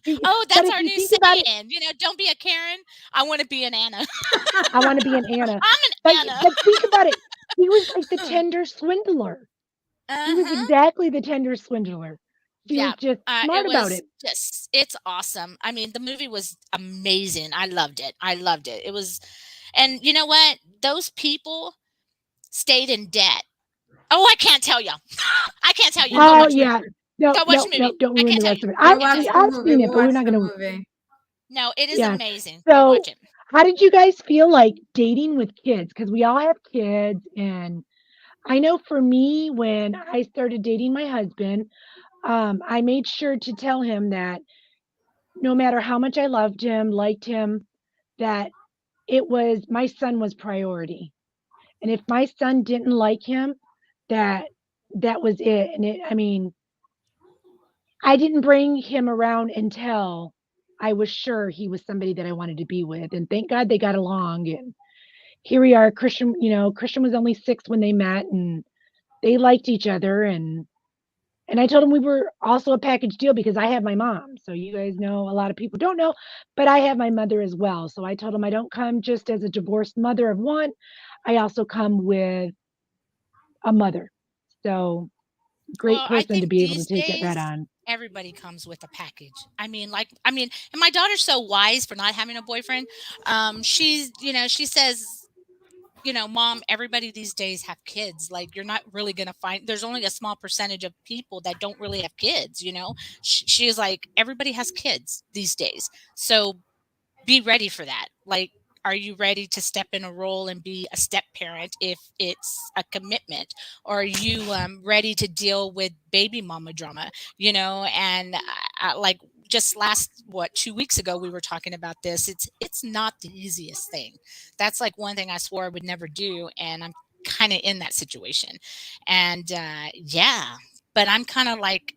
See, Oh, but that's if our you new think about it, saying. Don't be a Karen. I want to be an Anna. I want to be an Anna. I'm an Anna. But think about it. He was like the tender swindler. He was Uh-huh. exactly the tender swindler. She was Yeah. just smart It about was it. it's awesome. I mean, the movie was amazing. I loved it. I loved it. It was, and you know what? Those people stayed in debt. Oh, I can't tell you. I can't tell you. Go Oh watch the yeah. movie. No, Go watch no, the no, movie. don't I ruin can't the tell rest you. of it. I We'll can't watch tell See, you. the I've movie. seen it, We'll but we're watch not the gonna. movie. No, it is Yeah. amazing. Go So, watch it. how did you guys feel like dating with kids? Because we all have kids, and I know for me, when I started dating my husband, I made sure to tell him that no matter how much I loved him, liked him, that my son was priority. And if my son didn't like him, that that was it. I mean, I didn't bring him around until I was sure he was somebody that I wanted to be with. And thank God they got along. And here we are. Christian was only 6 when they met, and they liked each other. And I told him we were also a package deal because I have my mom. So you guys know, a lot of people don't know, but I have my mother as well. So I told him I don't come just as a divorced mother of one. I also come with a mother. So great Well, I person to think be able to these take that days on. everybody comes with a package. And my daughter's so wise for not having a boyfriend. She says, Mom, everybody these days have kids. Like, you're not really going to find, there's only a small percentage of people that don't really have kids. She is like, everybody has kids these days. So be ready for that. Like, are you ready to step in a role and be a step parent if it's a commitment? Or are you ready to deal with baby mama drama? And like just last 2 weeks ago we were talking about this. It's not the easiest thing. That's like one thing I swore I would never do, and I'm kind of in that situation. And yeah, but I'm kind of like,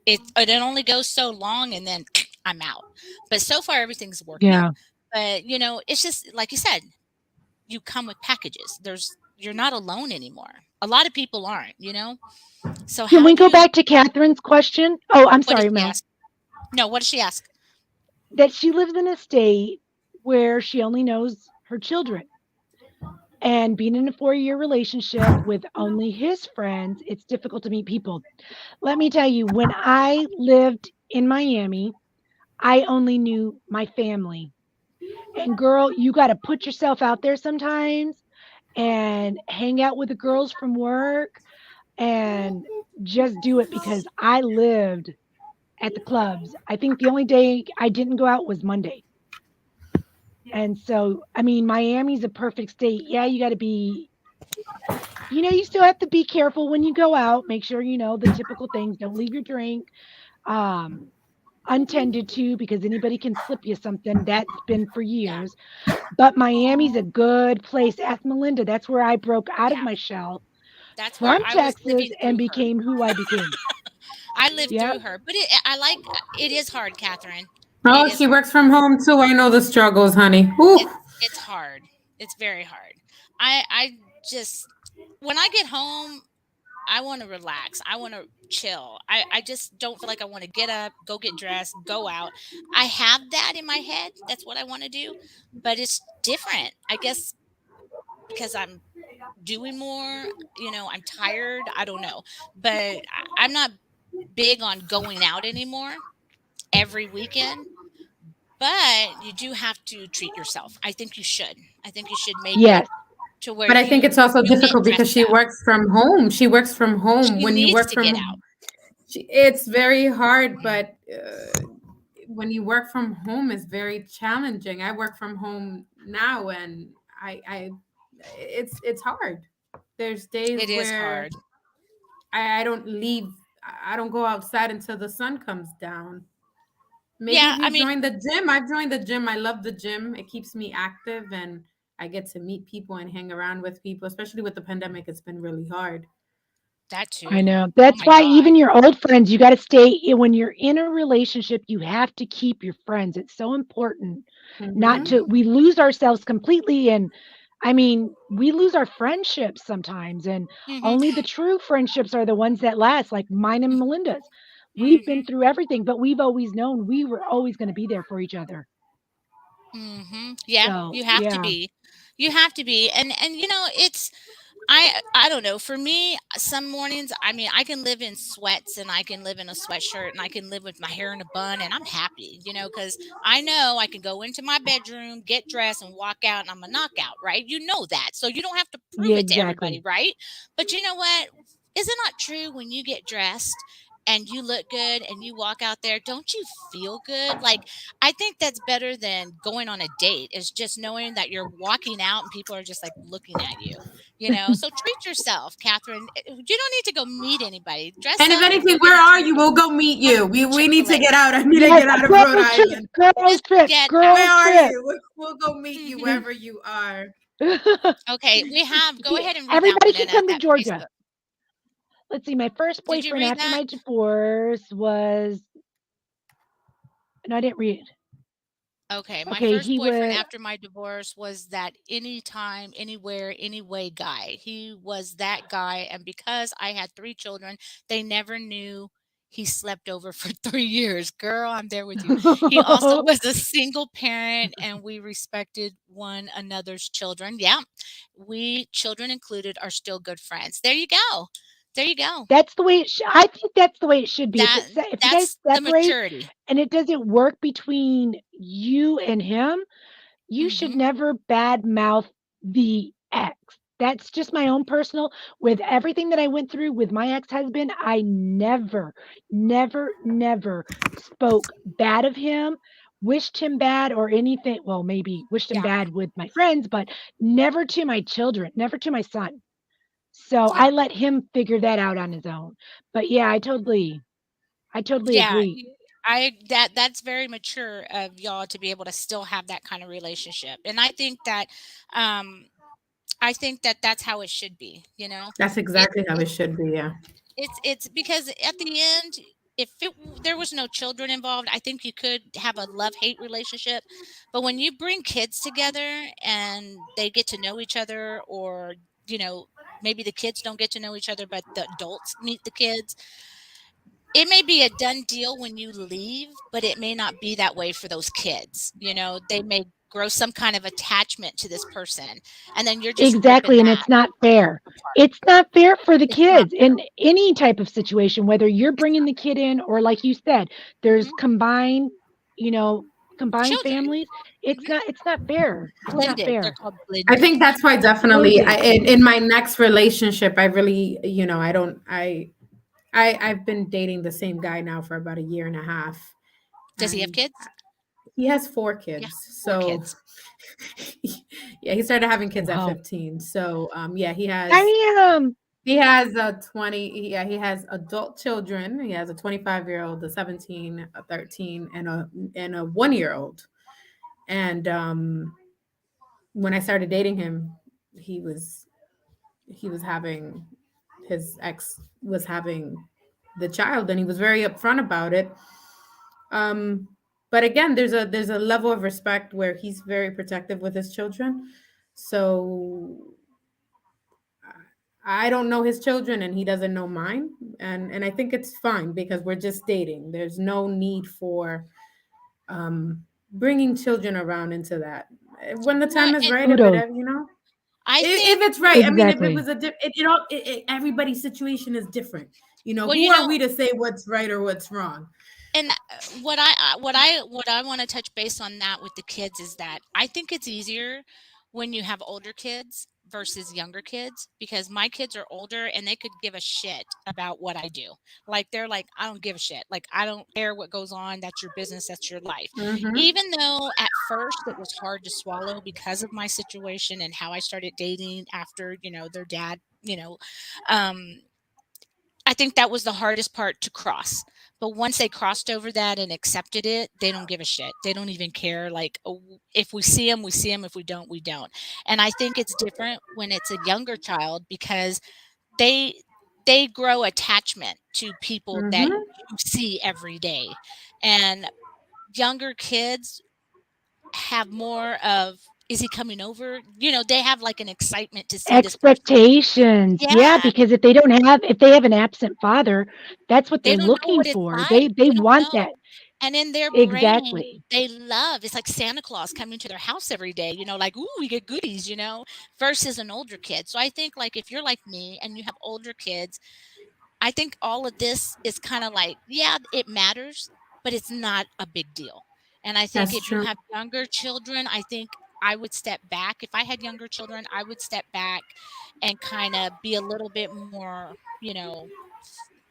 it only goes so long and then I'm out. But so far everything's working. Yeah. But it's just like you said, you come with packages. You're not alone anymore. A lot of people aren't. So Can how we do go you back to Catherine's question? Oh, I'm what did sorry, she Mel. ask? No, what did she ask? That she lives in a state where she only knows her children. And being in a 4-year relationship with only his friends, it's difficult to meet people. Let me tell you, when I lived in Miami, I only knew my family. And girl, you got to put yourself out there sometimes and hang out with the girls from work and just do it, because I lived at the clubs. I think the only day I didn't go out was Monday. And so, I mean, Miami's a perfect state. Yeah, you got to be, you still have to be careful when you go out. Make sure you know the typical things. Don't leave your drink um, untended to, because anybody can slip you something. That's been for Yeah, years. But Miami's a good place. Ask Melinda. That's where I broke out of yeah. my shell That's where from I was Texas living and through her. became who I became. I lived Yep. through her. But it is hard, Catherine. Oh, It is she hard. works from home too. I know the struggles, honey. Ooh. It's hard. It's very hard. I just when I get home, I want to relax. I want to chill. I just don't feel like I want to get up, go get dressed, go out. I have that in my head. That's what I want to do, but it's different. I guess because I'm doing more, I'm tired. I don't know, but I'm not big on going out anymore every weekend. But you do have to treat yourself. I think you should. I think you should make it Yes. to where But I think it's also you get difficult because dressed she up. works from home. She works from home. She When you needs work to get from out. it's very hard, but when you work from home, it's very challenging. I work from home now, and I it's hard. There's days It is where hard. I don't leave. I don't go outside until the sun comes down. Maybe Yeah, if I you mean, join the gym, I've joined the gym. I love the gym. It keeps me active, and I get to meet people and hang around with people, especially with the pandemic. It's been really hard. that I too. know. Oh That's my why god. even your old friends, you got to stay when you're in a relationship, you have to keep your friends. It's so important not Hmm. to we lose ourselves completely and I mean, we lose our friendships sometimes and Mhm. only the true friendships are the ones that last, like mine and Melinda's. We've been Mhm. through everything, but we've always known we were always going to be there for each other. Mhm. Yeah, So, you have to yeah. be. You have to be. And it's I don't know. For me, some mornings, I mean, I can live in sweats and I can live in a sweatshirt and I can live with my hair in a bun and I'm happy, because I know I can go into my bedroom, get dressed, and walk out and I'm a knockout, right? You know that. So you don't have to Yeah, prove it to everybody, exactly. right? But you know what? Is it not true when you get dressed and you look good and you walk out there? Don't you feel good? Like, I think that's better than going on a date, is just knowing that you're walking out and people are just like looking at you. So treat yourself, Catherine. You don't need to go meet anybody. Dress And if up and anything, go get where a are you? Chick-fil-A. We'll go meet Go to you. We need to Chick-fil-A. get out. I need to Yes, get out of Rhode girls trip, Island. girls Just trip, get Where out. girls are trip. you? We'll go meet you Mhm. wherever you are. Okay, go See, ahead and read that everybody one should in come to that Georgia. Facebook. Let's see, my first Did you boyfriend read after that? my divorce was no, I didn't read it. Okay, my Okay, first he boyfriend was after my divorce was that anytime, anywhere, anyway guy. He was that guy, and because I had 3 children, they never knew he slept over for 3 years. Girl, I'm there with you. He also was a single parent, and we respected one another's children. Yeah, we, children included, are still good friends. There you go. There you go. that's the way I think that's the way it should be. That If you guys that's the separate maturity. and it doesn't work between you and him, you should Mhm. never badmouth the ex. That's just my own personal with everything that I went through with my ex-husband, I never, never, never spoke bad of him, wished him bad or anything. Well, maybe wished him Yeah, bad with my friends, but never to my children, never to my son. So yeah. I let him figure that out on his own. But yeah, I totally Yeah, agree. that's very mature of y'all to be able to still have that kind of relationship. And um I think that that's how it should be. That's It exactly how it should be. Yeah. it's because at the end, if there was no children involved, I think you could have a love-hate relationship. But when you bring kids together and they get to know each other, or you know, maybe the kids don't get to know each other, but the adults meet the kids, it may be a done deal when you leave, but it may not be that way for those kids. They may grow some kind of attachment to this person, and then you're just ripping Exactly, and that it's not fair. apart. It's not fair for the It's not kids in any type of situation, whether you're bringing the kid in or like you said, there's mhm. you know, combined Children. families. Mhm. It's not fair. It's not Blended. They're fair. called I blended. think that's why definitely Blended. in my next relationship, I really, I don't, I've been dating the same guy now for about a year and a half, Does he have and kids? he has 4 kids. Yeah, 4 So kids. yeah, he started having kids at Wow. 15. So yeah, Damn. he has a 20, yeah, he has adult children. He has a 25-year-old, a 17, a 13, and a 1-year-old. And when I started dating him, he was he was having his ex was having the child, and he was very upfront about it. Um, But again, there's a level of respect where he's very protective with his children. So I don't know his children and he doesn't know mine. And I think it's fine because we're just dating. There's no need for bringing children around into that. When the No, time is and right, if it, Kudos. I if think, it's right. I mean, if it Exactly. was it all, everybody's situation is different. well, Who are we to say what's right or what's wrong? and what I want to touch base on that with the kids is that I think it's easier when you have older kids versus younger kids, because my kids are older and they could give a shit about what I do. Like, they're like, I don't give a shit. Like, I don't care what goes on. That's your business. That's your life. Mm-hmm. Even though at first it was hard to swallow because of my situation and how I started dating after, their dad, um, I think that was the hardest part to cross. But once they crossed over that and accepted it, they don't give a shit. They don't even care. Like, oh, if we see them, we see them. If we don't, we don't. And I think it's different when it's a younger child, because they they grow attachment to people that Mm-hmm. you see every day. And younger kids have more of, is he coming over? They have like an excitement to see this person. Expectations. Yeah, Yeah, because if they have an absent father, that's what they they're don't know looking what it's for. like. They They don't want that. know. And in their brain, Exactly. they love, it's like Santa Claus coming to their house every day, like, "Ooh, we get goodies," versus an older kid. So I think, like, if you're like me and you have older kids, I think all of this is kind of like, yeah, it matters, but it's not a big deal. And I think That's if you true. have younger children, I think I would step back. If I had younger children, I would step back and kind of be a little bit more,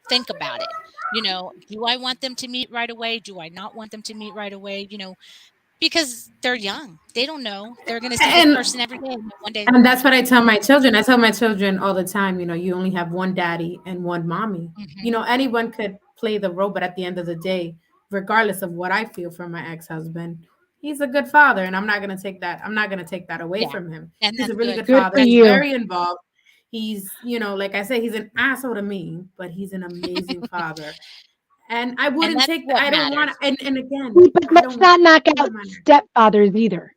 think about it. Do I want them to meet right away? Do I not want them to meet right away? Because they're young. They don't know. They're going to see this And person every day. And one day, And that's what I tell my children. I tell my children all the time, you only have one daddy and one mommy. mhm, Anyone could play the role, but at the end of the day, regardless of what I feel for my ex-husband, he's a good father, and I'm not gonna take that away yeah, from him. and He's that's a really good. good Good father. for That's He's good. you. very involved. He's, like I said, he's an asshole to me, but he's an amazing father. And And that's what I don't want matters. and again, But I let's don't not knock oh out my stepfathers either.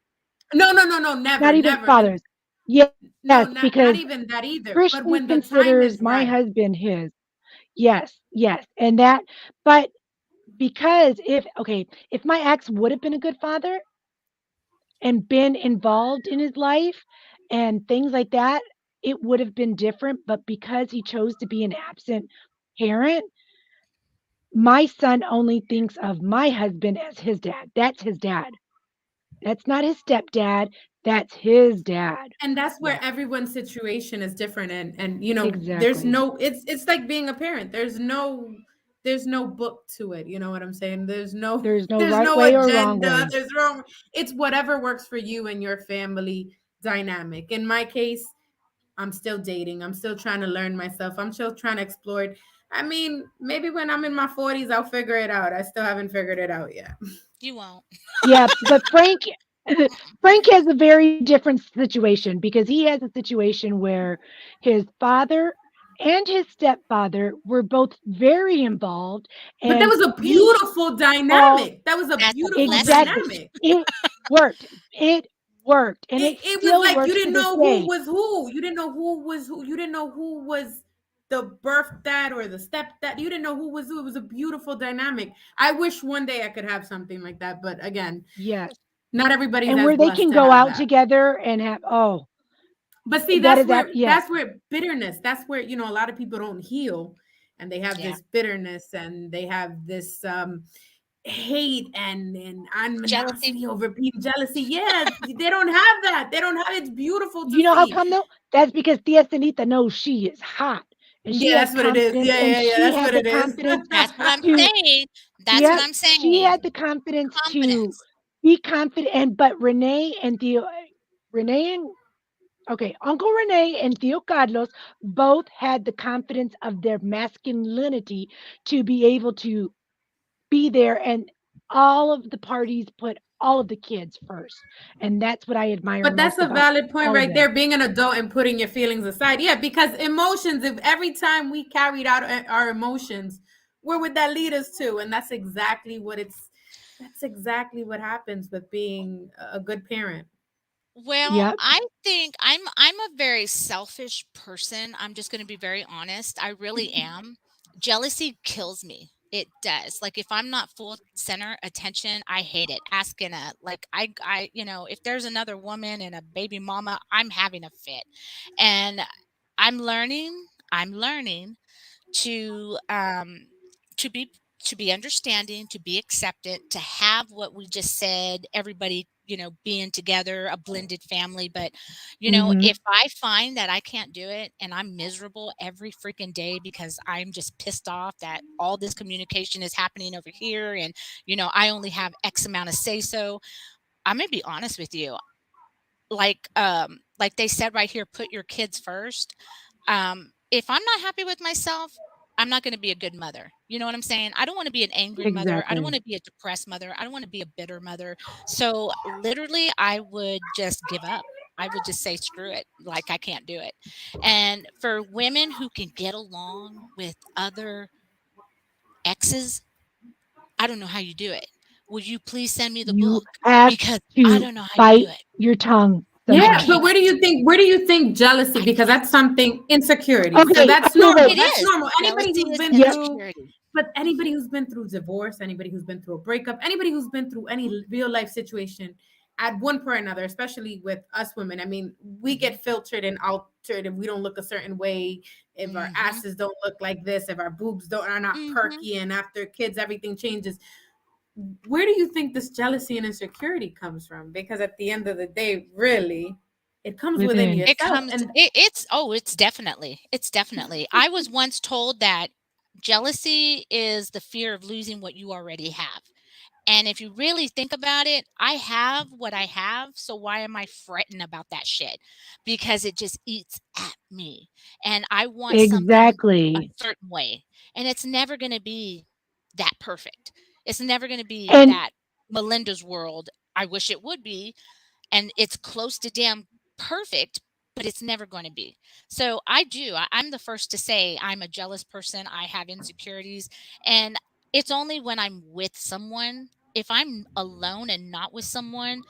no, no, no, no, Not never, even never. And fathers. Yes, no, not because even that either. But Christian when the time considers is my right. husband his. Yes, yes. And that, but because if my ex would have been a good father and been involved in his life and things like that, it would have been different. But because he chose to be an absent parent, my son only thinks of my husband as his dad. That's his dad. That's not his stepdad. That's his dad. And that's Yeah, where everyone's situation is different. And there's exactly. no it's like being a parent. There's no book to it. You know what I'm saying? There's no There's no there's right no way or wrong agenda. way. There's wrong. It's whatever works for you and your family dynamic. In my case, I'm still dating. I'm still trying to learn myself. I'm still trying to explore it. I mean, maybe when I'm in my 40s, I'll figure it out. I still haven't figured it out yet. You won't. Yeah, but Frank has a very different situation because he has a situation where his father and his stepfather were both very involved But that and was a we beautiful all dynamic. That was a That's a beautiful blessing. exactly. dynamic. It worked. It worked and it It was still like you works to didn't this know who day. was who. You didn't know who was who. You didn't know who was the birth dad or the step dad. You didn't know who was who. It was a beautiful dynamic. I wish one day I could have something like that. But again, Yes. not everybody's And as where they blessed can to go have out that. together and have But see, that is that yes. that's where bitterness, that's where, a lot of people don't heal and they have Yeah. this bitterness and they have this hate and Jealousy. animosity over people, jealousy. Yeah, they don't have that. They don't have it's beautiful to You know how see. come though? That's because Tia Sanita knows she is hot and she Yeah, has that's what it is. confidence Yeah, and yeah, yeah. she That's had what the it is. confidence That's what I'm to, saying. That's what yeah, I'm she saying. had the confidence to Confidence. be confident. And, but Renee and, Uncle Renee and Theo Carlos both had the confidence of their masculinity to be able to be there and all of the parties put all of the kids first. And that's what I admire But that's most a about valid point all of right there, them. being an adult and putting your feelings aside. Yeah, because emotions, if every time we carried out our emotions, where would that lead us to? And that's exactly what it's That's exactly what happens with being a good parent. Well, Yep. I think I'm a very selfish person. I'm just going to be very honest. I really am. Jealousy kills me. It does. Like if I'm not full center attention, I hate it. Ask Anna. Like if there's another woman and a baby mama, I'm having a fit. And I'm learning to to be to be understanding, to be acceptant, to have what we just said, everybody, being together, a blended family. But, Mhm. if I find that I can't do it and I'm miserable every freaking day because I'm just pissed off that all this communication is happening over here and, I only have X amount of say so, I'm gonna be honest with you. Like they said right here, put your kids first. If I'm not happy with myself, I'm not going to be a good mother. You know what I'm saying? I don't want to be an angry mother. I don't want Exactly. to be a depressed mother. I don't want to be a bitter mother. So literally, I would just give up. I would just say, screw it. Like, I can't do it. And for women who can get along with other exes, I don't know how you do it. Would you please send me the You book? have Because I to don't know how you do bite it. your tongue I Yeah, but sometimes. can't. where do you think jealousy, I because can't. that's something, insecurity. So Okay, that's okay, normal. wait. It That's is. normal. Anybody Jealousy who's is been Yep. through insecurity. But Mhm, anybody who's been through divorce, anybody who's been through a breakup, anybody who's been through any mhm, real life situation at one point or another, especially with us women, I mean, we mhm, get filtered and altered if we don't look a certain way, if our mhm, asses don't look like this, if our boobs don't are not mhm. perky, and after kids everything changes. Where do you think this jealousy and insecurity comes from? Because at the end of the day, really, it comes within Within. It yourself. comes And it's definitely. I was once told that jealousy is the fear of losing what you already have. And if you really think about it, I have what I have, so why am I fretting about that shit? Because it just eats at me, and I want something a Exactly. certain way, and it's never gonna be that perfect. It's never gonna be And that Melinda's world. I wish it would be, and it's close to damn perfect, but it's never going to be. So I'm the first to say I'm a jealous person. I have insecurities, and it's only when I'm with someone. If I'm alone and not with someone,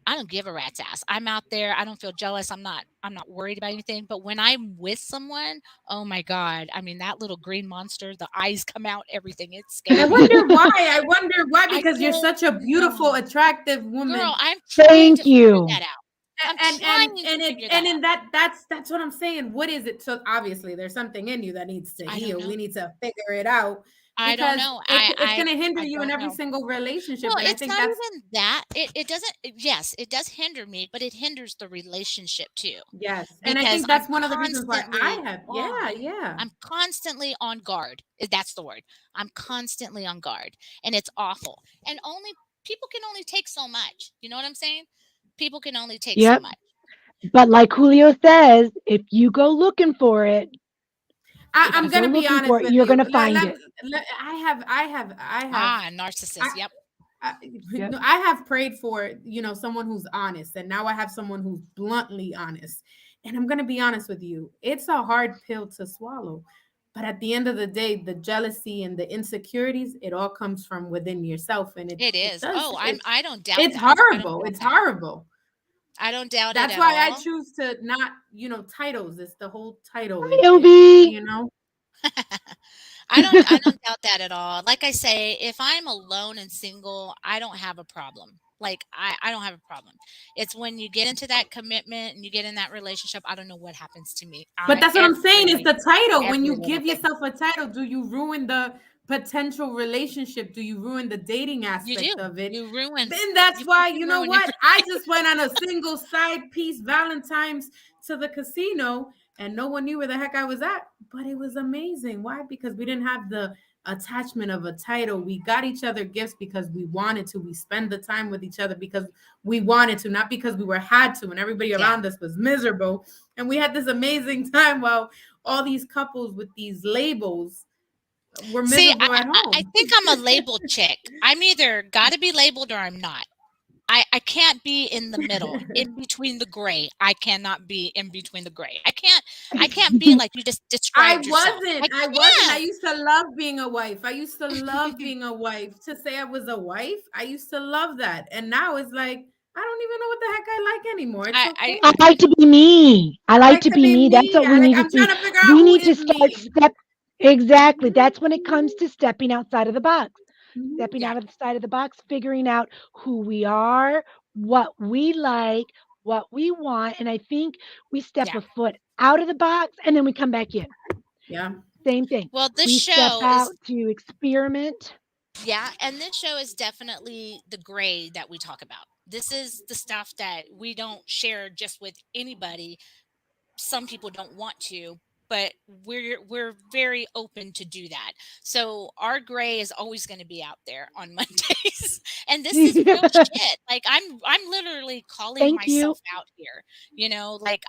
I don't give a rat's ass. I'm out there. I don't feel jealous. I'm not worried about anything. But when I'm with someone, oh my God. I mean, that little green monster, the eyes come out, everything. It's I scary. wonder why. I wonder why, I because you're don't such a beautiful, know. attractive woman. Girl, I'm trying to thank figure you. that out. I'm and trying to and it figure that and out. in that's what I'm saying. What is it? So obviously there's something in you that needs to I don't heal. We know. need to figure it out, I don't because know. it's going to hinder I you in don't every know. single relationship. Well, And I it's think not that's, even that. It doesn't yes, it does hinder me, but it hinders the relationship too. yes, and I Because think that's one of the reasons why I have, yeah, on. yeah. I'm constantly on guard. That's the word. I'm constantly on guard, and it's awful. And only people can only take so much. You know what I'm saying? People can only take so Yep. much. But like Julio says, if you go looking for it, if I'm you going go to be looking for honest it, with you're you. going to find it. I, Narcissist. Yep. I, Yep. no, I have prayed for, someone who's honest, and now I have someone who's bluntly honest. And I'm going to be honest with you. It's a hard pill to swallow. But at the end of the day, the jealousy and the insecurities, it all comes from within yourself, and It it is. does Oh, it's I don't doubt it's that. I don't horrible. doubt It's that. horrible. I don't doubt it That's at why I all. choose to not, titles. It's the whole title. Hi, It LB. you know. I don't doubt that at all. Like I say, if I'm alone and single, I don't have a problem. Like I don't have a problem. It's when you get into that commitment and you get in that relationship, I don't know what happens to me. But I that's what I'm saying. It's the title. When every you little give thing. yourself a title, do you ruin the potential relationship? Do you ruin the dating You aspect do. of it? You ruin Then that's you why, freaking you know ruin what? every I just went on a single side piece Valentine's to the casino, and no one knew where the heck I was at. But it was amazing. Why? Because we didn't have the attachment of a title. We got each other gifts because we wanted to. We spend the time with each other because we wanted to, not because we were had to, and everybody Yeah. around us was miserable. And we had this amazing time while all these couples with these labels were See, miserable at I home. think I'm a labeled chick. I'm either gotta be labeled or I'm not. I can't be in the middle, in between the gray. I cannot be in between the gray. I can't I can't be like you just I described yourself. I wasn't. I wasn't. I can't. used to love being a wife. I used to love being a wife. To say I was a wife, I used to love that. And now it's like, I don't even know what the heck I like anymore. It's I I okay. like to be me. I I like like to to be be me. That's me. what we need to I'm see. trying to figure out We who need to is start me. exactly. Mhm. That's when it comes to stepping outside of the box. Mhm. Stepping yeah, out of the side of the box, figuring out who we are, what we like, what we want. And I think we step yeah. a foot out of the box and then we come back in. Yeah. Same thing. Well, this We step show is out to experiment. yeah, and this show is definitely the gray that we talk about. This is the stuff that we don't share just with anybody. Some people don't want to, but we're very open to do that. So our gray is always going to be out there on Mondays. And this is real shit. Like I'm literally calling Thank you. myself out here. Like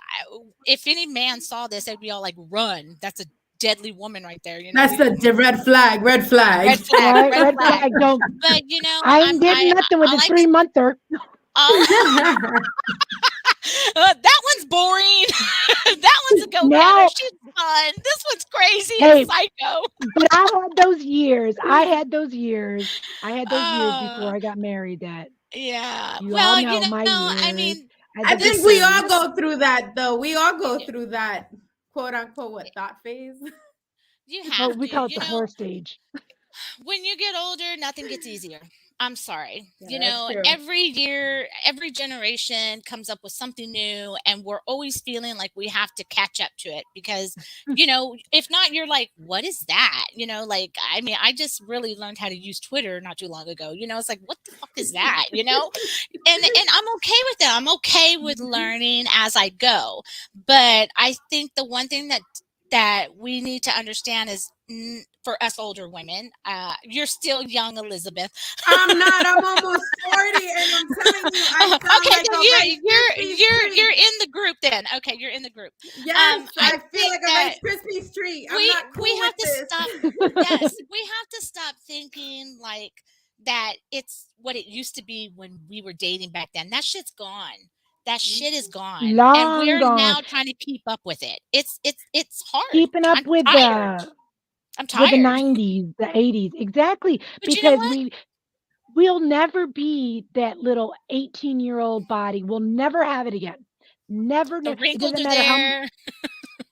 if any man saw this, they'd be all like, "Run. That's a deadly woman right there." That's the red flag. Red Red flag. flag, Right, red red flag. flag. Don't. But I ain't did nothing with all a I can 3-monther. all that one's boring. That one's a go-getter. Now, She's fun. This one's crazy and hey, psycho. but I had those years. I had those years. I had those years before Uh, I got married that yeah. you all Well, know my I years. mean, I had I the think this we is befores. all this go through that, though. We all go y- through that quote unquote what thought phase. you Well, have we to. call it the horror stage. When you get older, nothing gets easier. I'm sorry. Yeah, that's true. Every year, every generation comes up with something new, and we're always feeling like we have to catch up to it because, if not, you're like, what is that? Like, I mean, I just really learned how to use Twitter not too long ago. It's like, what the fuck is that? And I'm okay with that. I'm okay with learning as I go. But I think the one thing that we need to understand is for us older women, you're still young, Elizabeth. I'm not. I'm almost 40, and I'm telling you, I sound Okay, like so a you're Rice you're Krispies you're treat. you're in the group then. Okay, you're in the group. Yes, I I feel think like a that Rice Krispies treat. I'm we not we cool with have to this. stop. Yes, we have to stop thinking like that. It's what it used to be when we were dating back then. That shit's gone. That shit is gone, and Long we're gone. now trying to keep up with it. It's hard. Keeping up I'm tired. I'm with the tired. 90s, the 80s. Exactly. But you know Because what? we'll never be that little 18-year-old body. We'll never have it again. Never, The never. It wrinkles doesn't are matter how there.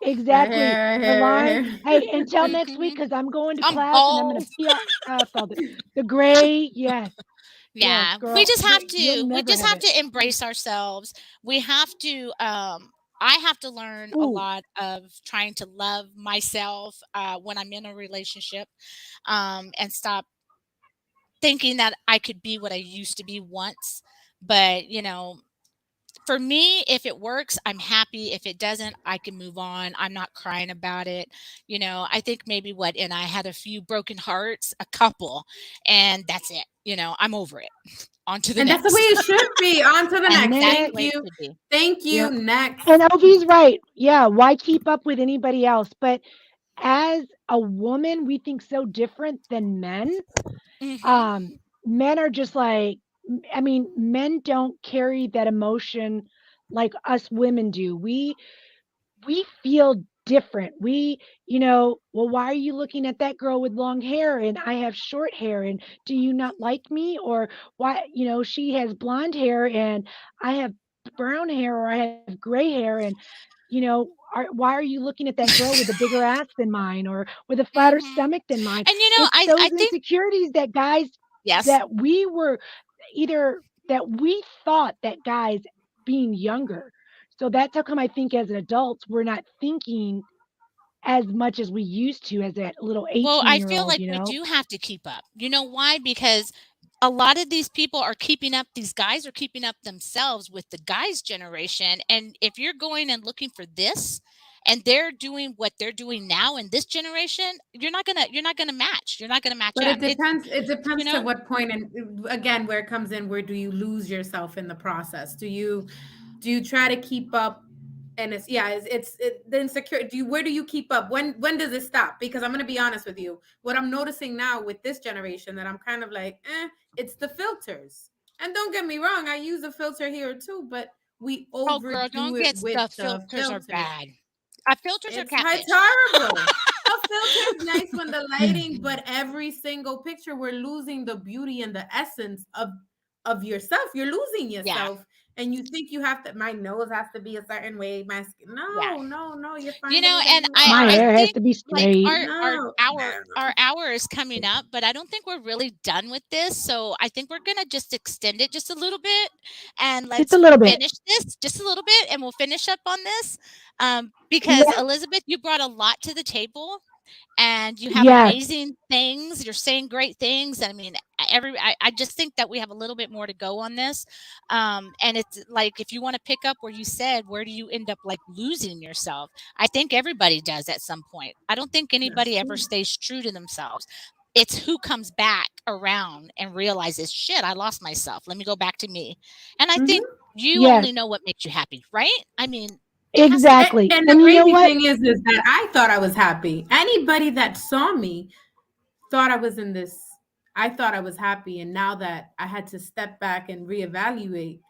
The exactly the line. hair. Hey, until next week, Mhm. because I'm going to I'm class and I'm going bald. to be felt it. The gray, yes, yes, Yeah, we girl. just have You'll to we never just have have it. to embrace ourselves. We have to I have to learn a Ooh, lot of trying to love myself when I'm in a relationship, and stop thinking that I could be what I used to be once. But, for me, if it works, I'm happy. If it doesn't, I can move on. I'm not crying about it. I think maybe and I had a few broken hearts, a couple, and that's it. I'm over it. On to the And that's the way next. it should be. On to the And next. that's the Thank way next. it you. should be. Thank you. Yep. Next. And Ovi's right. Yeah, why keep up with anybody else? But as a woman, we think so different than men. Mhm. Um, Men are just like, I mean, men don't carry that emotion like us women do. We feel different. Well, why are you looking at that girl with long hair and I have short hair? And do you not like me? Or why, she has blonde hair and I have brown hair or I have gray hair. And, why are you looking at that girl with a bigger ass than mine or with a flatter Mhm. stomach than mine? And It's I those think insecurities that guys yes. that we were either that we thought that guys being younger, so that's how come I think as adults, we're not thinking as much as we used to as that little Well, 18 I year feel old, like we do have to keep up. You know why? Because a lot of these people are keeping up, these guys are keeping up themselves with the guys' generation. And if you're going and looking for this and they're doing what they're doing now in this generation, you're not gonna match. You're not gonna match But up. it It's depends. It you depends to know, what point, and again, where it comes in. Where do you lose yourself in the process? Do you try to keep up? And the insecure. Where do you keep up? When does it stop? Because I'm gonna be honest with you. What I'm noticing now with this generation that I'm kind of like, it's the filters. And don't get me wrong, I use a filter here too, but we oh girl, overdo don't it get with the the filters are filters. bad. Filters are It's catfish. horrible. A filter is nice when the lighting, but every single picture we're losing the beauty and the essence of yourself. You're losing Yeah, yourself, and you think you have to. My nose has to be a certain way. My skin. yeah. No, no, no. You're You fine the know, way that and you I My I are. hair has think to be like straight. No, our hour is coming up, but I don't think we're really done with this. So I think we're gonna just extend it just a little bit, and Just a let's little bit. finish this just a little bit, and we'll finish up on this. Because Yeah. Elizabeth, you brought a lot to the table, and you have Yes. amazing things. You're saying great things. I mean, I just think that we have a little bit more to go on this. And it's like if you want to pick up where you said, where do you end up like losing yourself? I think everybody does at some point. I don't think that's anybody ever true. stays true to themselves. It's who comes back around and realizes, shit, I lost myself. Let me go back to me. And I think Hmm. you Yes. only know what makes you happy, right? I mean, it has to be. Exactly. And the And you know crazy what? thing is that I thought I was happy. Anybody that saw me thought I was in this. I thought I was happy, and now that I had to step back and reevaluate,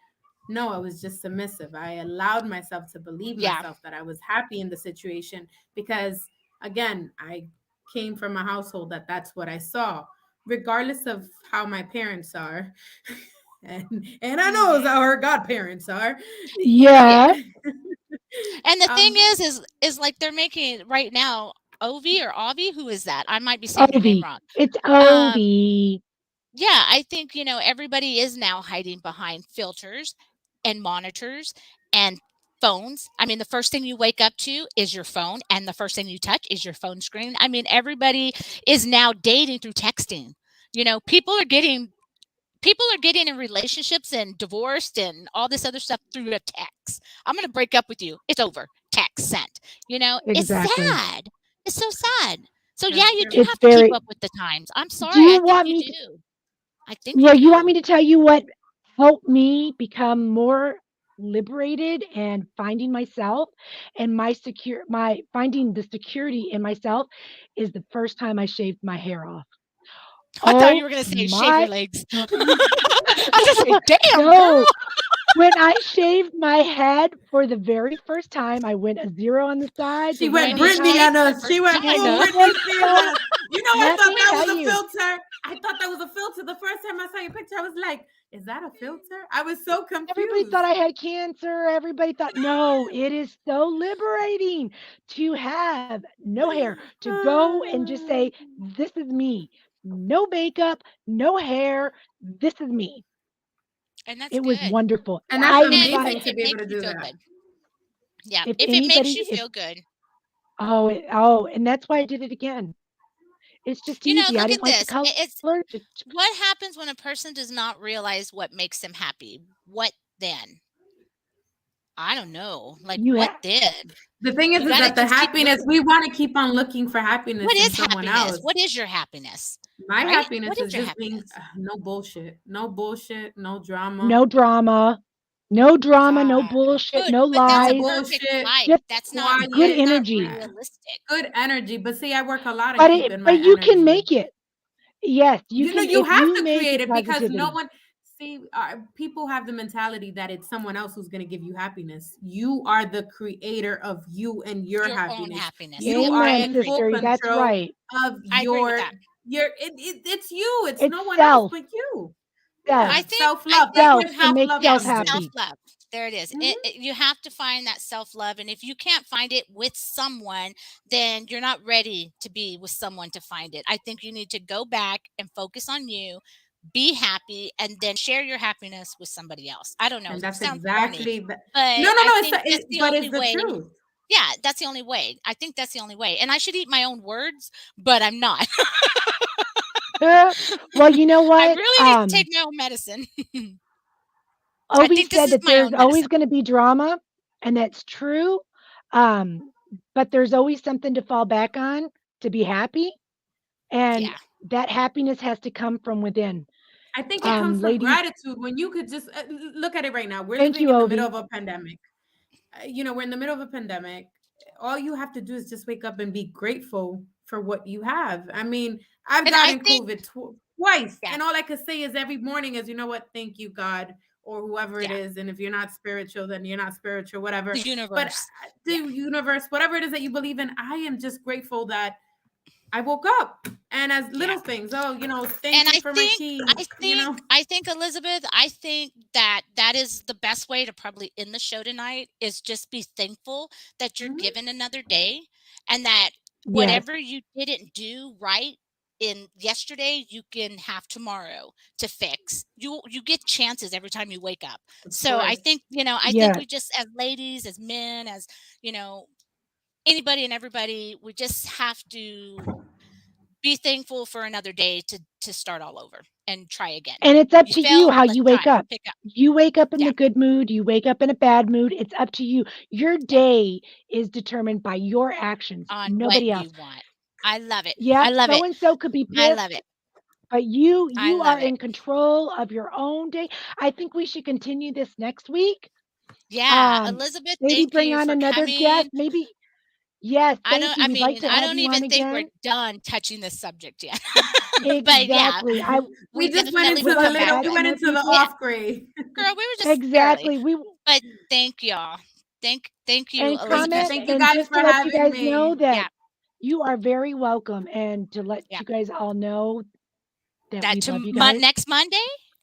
no, I was just submissive. I allowed myself to believe Yeah. myself that I was happy in the situation because, again, I came from a household that that's what I saw, regardless of how my parents are. And I know Hmm. how her godparents are, you know. Yeah. Yeah. And the thing um, is like they're making it right now. Ovi or Avi, who is that? I might be saying your name Ovi. wrong. It's Um, Ovi. yeah, I think everybody is now hiding behind filters and monitors and phones. I mean, the first thing you wake up to is your phone, and the first thing you touch is your phone screen. I mean, everybody is now dating through texting. People are getting in relationships and divorced and all this other stuff through a text. I'm going to break up with you. It's over. Text sent. It's Exactly. sad. It's so sad. So yeah, that's you true. do It's have to keep very. up with the times. I'm Do sorry. I you think want you me to? do. I think you Well, you want me do. to tell you what helped me become more liberated and finding myself and my finding the security in myself is the first time I shaved my hair off. I thought you Oh were going to say shave your my. legs. I was going to say, damn, girl. No. When I shaved my head for the very first time, I went a zero on the side, the She one went When on the you Britney top. shaved on for the us. She first went time. full It Britney was Spears on so. us. You know, I Let thought me that tell was a you. filter. I thought that was a filter. The first time I saw your picture, I was like, is that a filter? I was so Everybody confused. thought I had cancer. Everybody thought, no, it is so liberating to have no hair, to go and just say, this is me. No makeup, no hair. This is me. And that's It was good. wonderful. And that's I And invite, amazing to it be able makes to you do feel that. good. Yeah. if If it makes anybody, you if, feel good. and that's why I did it again. It's just easy. I Look didn't at like the this. color. It's what happens when a person does not realize what makes them happy? What then? I don't know. Like, You what have, then? The thing You is got to that the just keep happiness, moving. we want to keep on looking for What happiness in is someone happiness? else. What is your happiness? My Right? happiness What is is your just being happiness? no bullshit, no bullshit, no drama. no drama, no drama, no God. bullshit, But no that's No a lies, perfect bullshit, life. just That's not good quiet, that's not energy. realistic. good energy. But see, I work a lot on But keeping but my you can energy. make it. Yes, you You know, can you if have you to make create it it because no positivity. one, see, people have the mentality that it's someone else who's going to give you happiness. You are the creator of you and your Your own happiness. happiness. You Yep, are I Amen, in agree. full sister. That's control right. of I agree with that. it's you. It's It's no one else self, but you. self, I Yeah, think self I love. That's think self what you to have self make love self yes, comes in. happy. self-love. There it is. Mhm. You have to find that self-love, and if you can't find it with someone, then you're not ready to be with someone to find it. I think you need to go back and focus on you, be happy, and then share your happiness with somebody else. I don't know, And it that's sounds corny, exactly but no, no, I no. think that's the But only it's the way. truth. Yeah, that's the only way. I think that's the only way. And I should eat my own words, but I'm not. Well, you know I what? really need to take my own medicine. I Ovi think this said is that my there's own medicine. always going to be drama, and that's true. Um, but there's always something to fall back on to be happy, and Yeah. that happiness has to come from within. I think it comes from Ladies, gratitude when you could just look at it right now. We're thank living you, in the middle Ovi. of a pandemic. We're in the middle of a pandemic. All you have to do is just wake up and be grateful for what you have. I mean, I've And I gotten think COVID twice, yeah. and all I could say is every morning is, you know what? Thank you, God. or whoever it is. And if you're not spiritual, then you're not spiritual, whatever. The universe. But the universe, whatever it is that you believe in, I am just grateful that I woke up, and as little things, thank you for my tea. I think, Elizabeth, I think that is the best way to probably end the show tonight, is just be thankful that you're given another day, and that whatever you didn't do right in yesterday, you can have tomorrow to fix. You get chances every time you wake up. So I think, I think we just, as ladies, as men, as, anybody and everybody, we just have to be thankful for another day to start all over and try again. And it's up to failed, you how let's you wake try. up. Pick up. You wake up in the good mood, you wake up in a bad mood. It's up to you. Your day is determined by your actions, On nobody what else. you want. I love it. Yeah, I love it. so-and-so could be pissed. I love it. But you love are it. in control of your own day. I think we should continue this next week. Yeah, Elizabeth, Maybe thank bring you on for another coming. guest. Maybe. Yes, thank you. We'd like to I have don't you on even think again. we're done touching this subject yet. Exactly. But yeah, we just went into the off grade. Girl, we were just exactly. But thank y'all. Thank you, and Elizabeth. comment, Thank you and guys just for to let you having guys me. know that you are very welcome, and to let you guys all know that we love you guys. Next Monday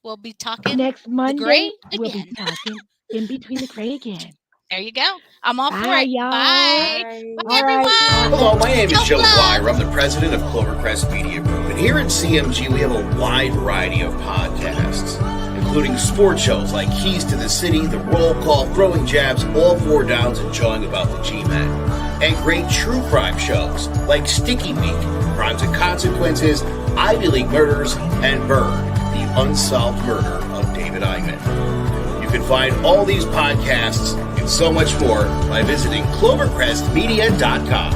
we'll be talking. Next Monday the gray we'll again. be talking in between the gray again. There you go. I'm all for Bye, it. y'all. Bye. Bye. Bye, everyone. Hello, my name is Joe Dwyer. I'm the president of Clovercrest Media Group. And here at CMG, we have a wide variety of podcasts, including sports shows like Keys to the City, The Roll Call, Throwing Jabs, All Four Downs, and Jawing About the G-Men. And great true crime shows like Sticky Week, Crimes and Consequences, Ivy League Murders, and Bird, the unsolved murder of David Eichmann. You can find all these podcasts and so much more by visiting clovercrestmedia.com.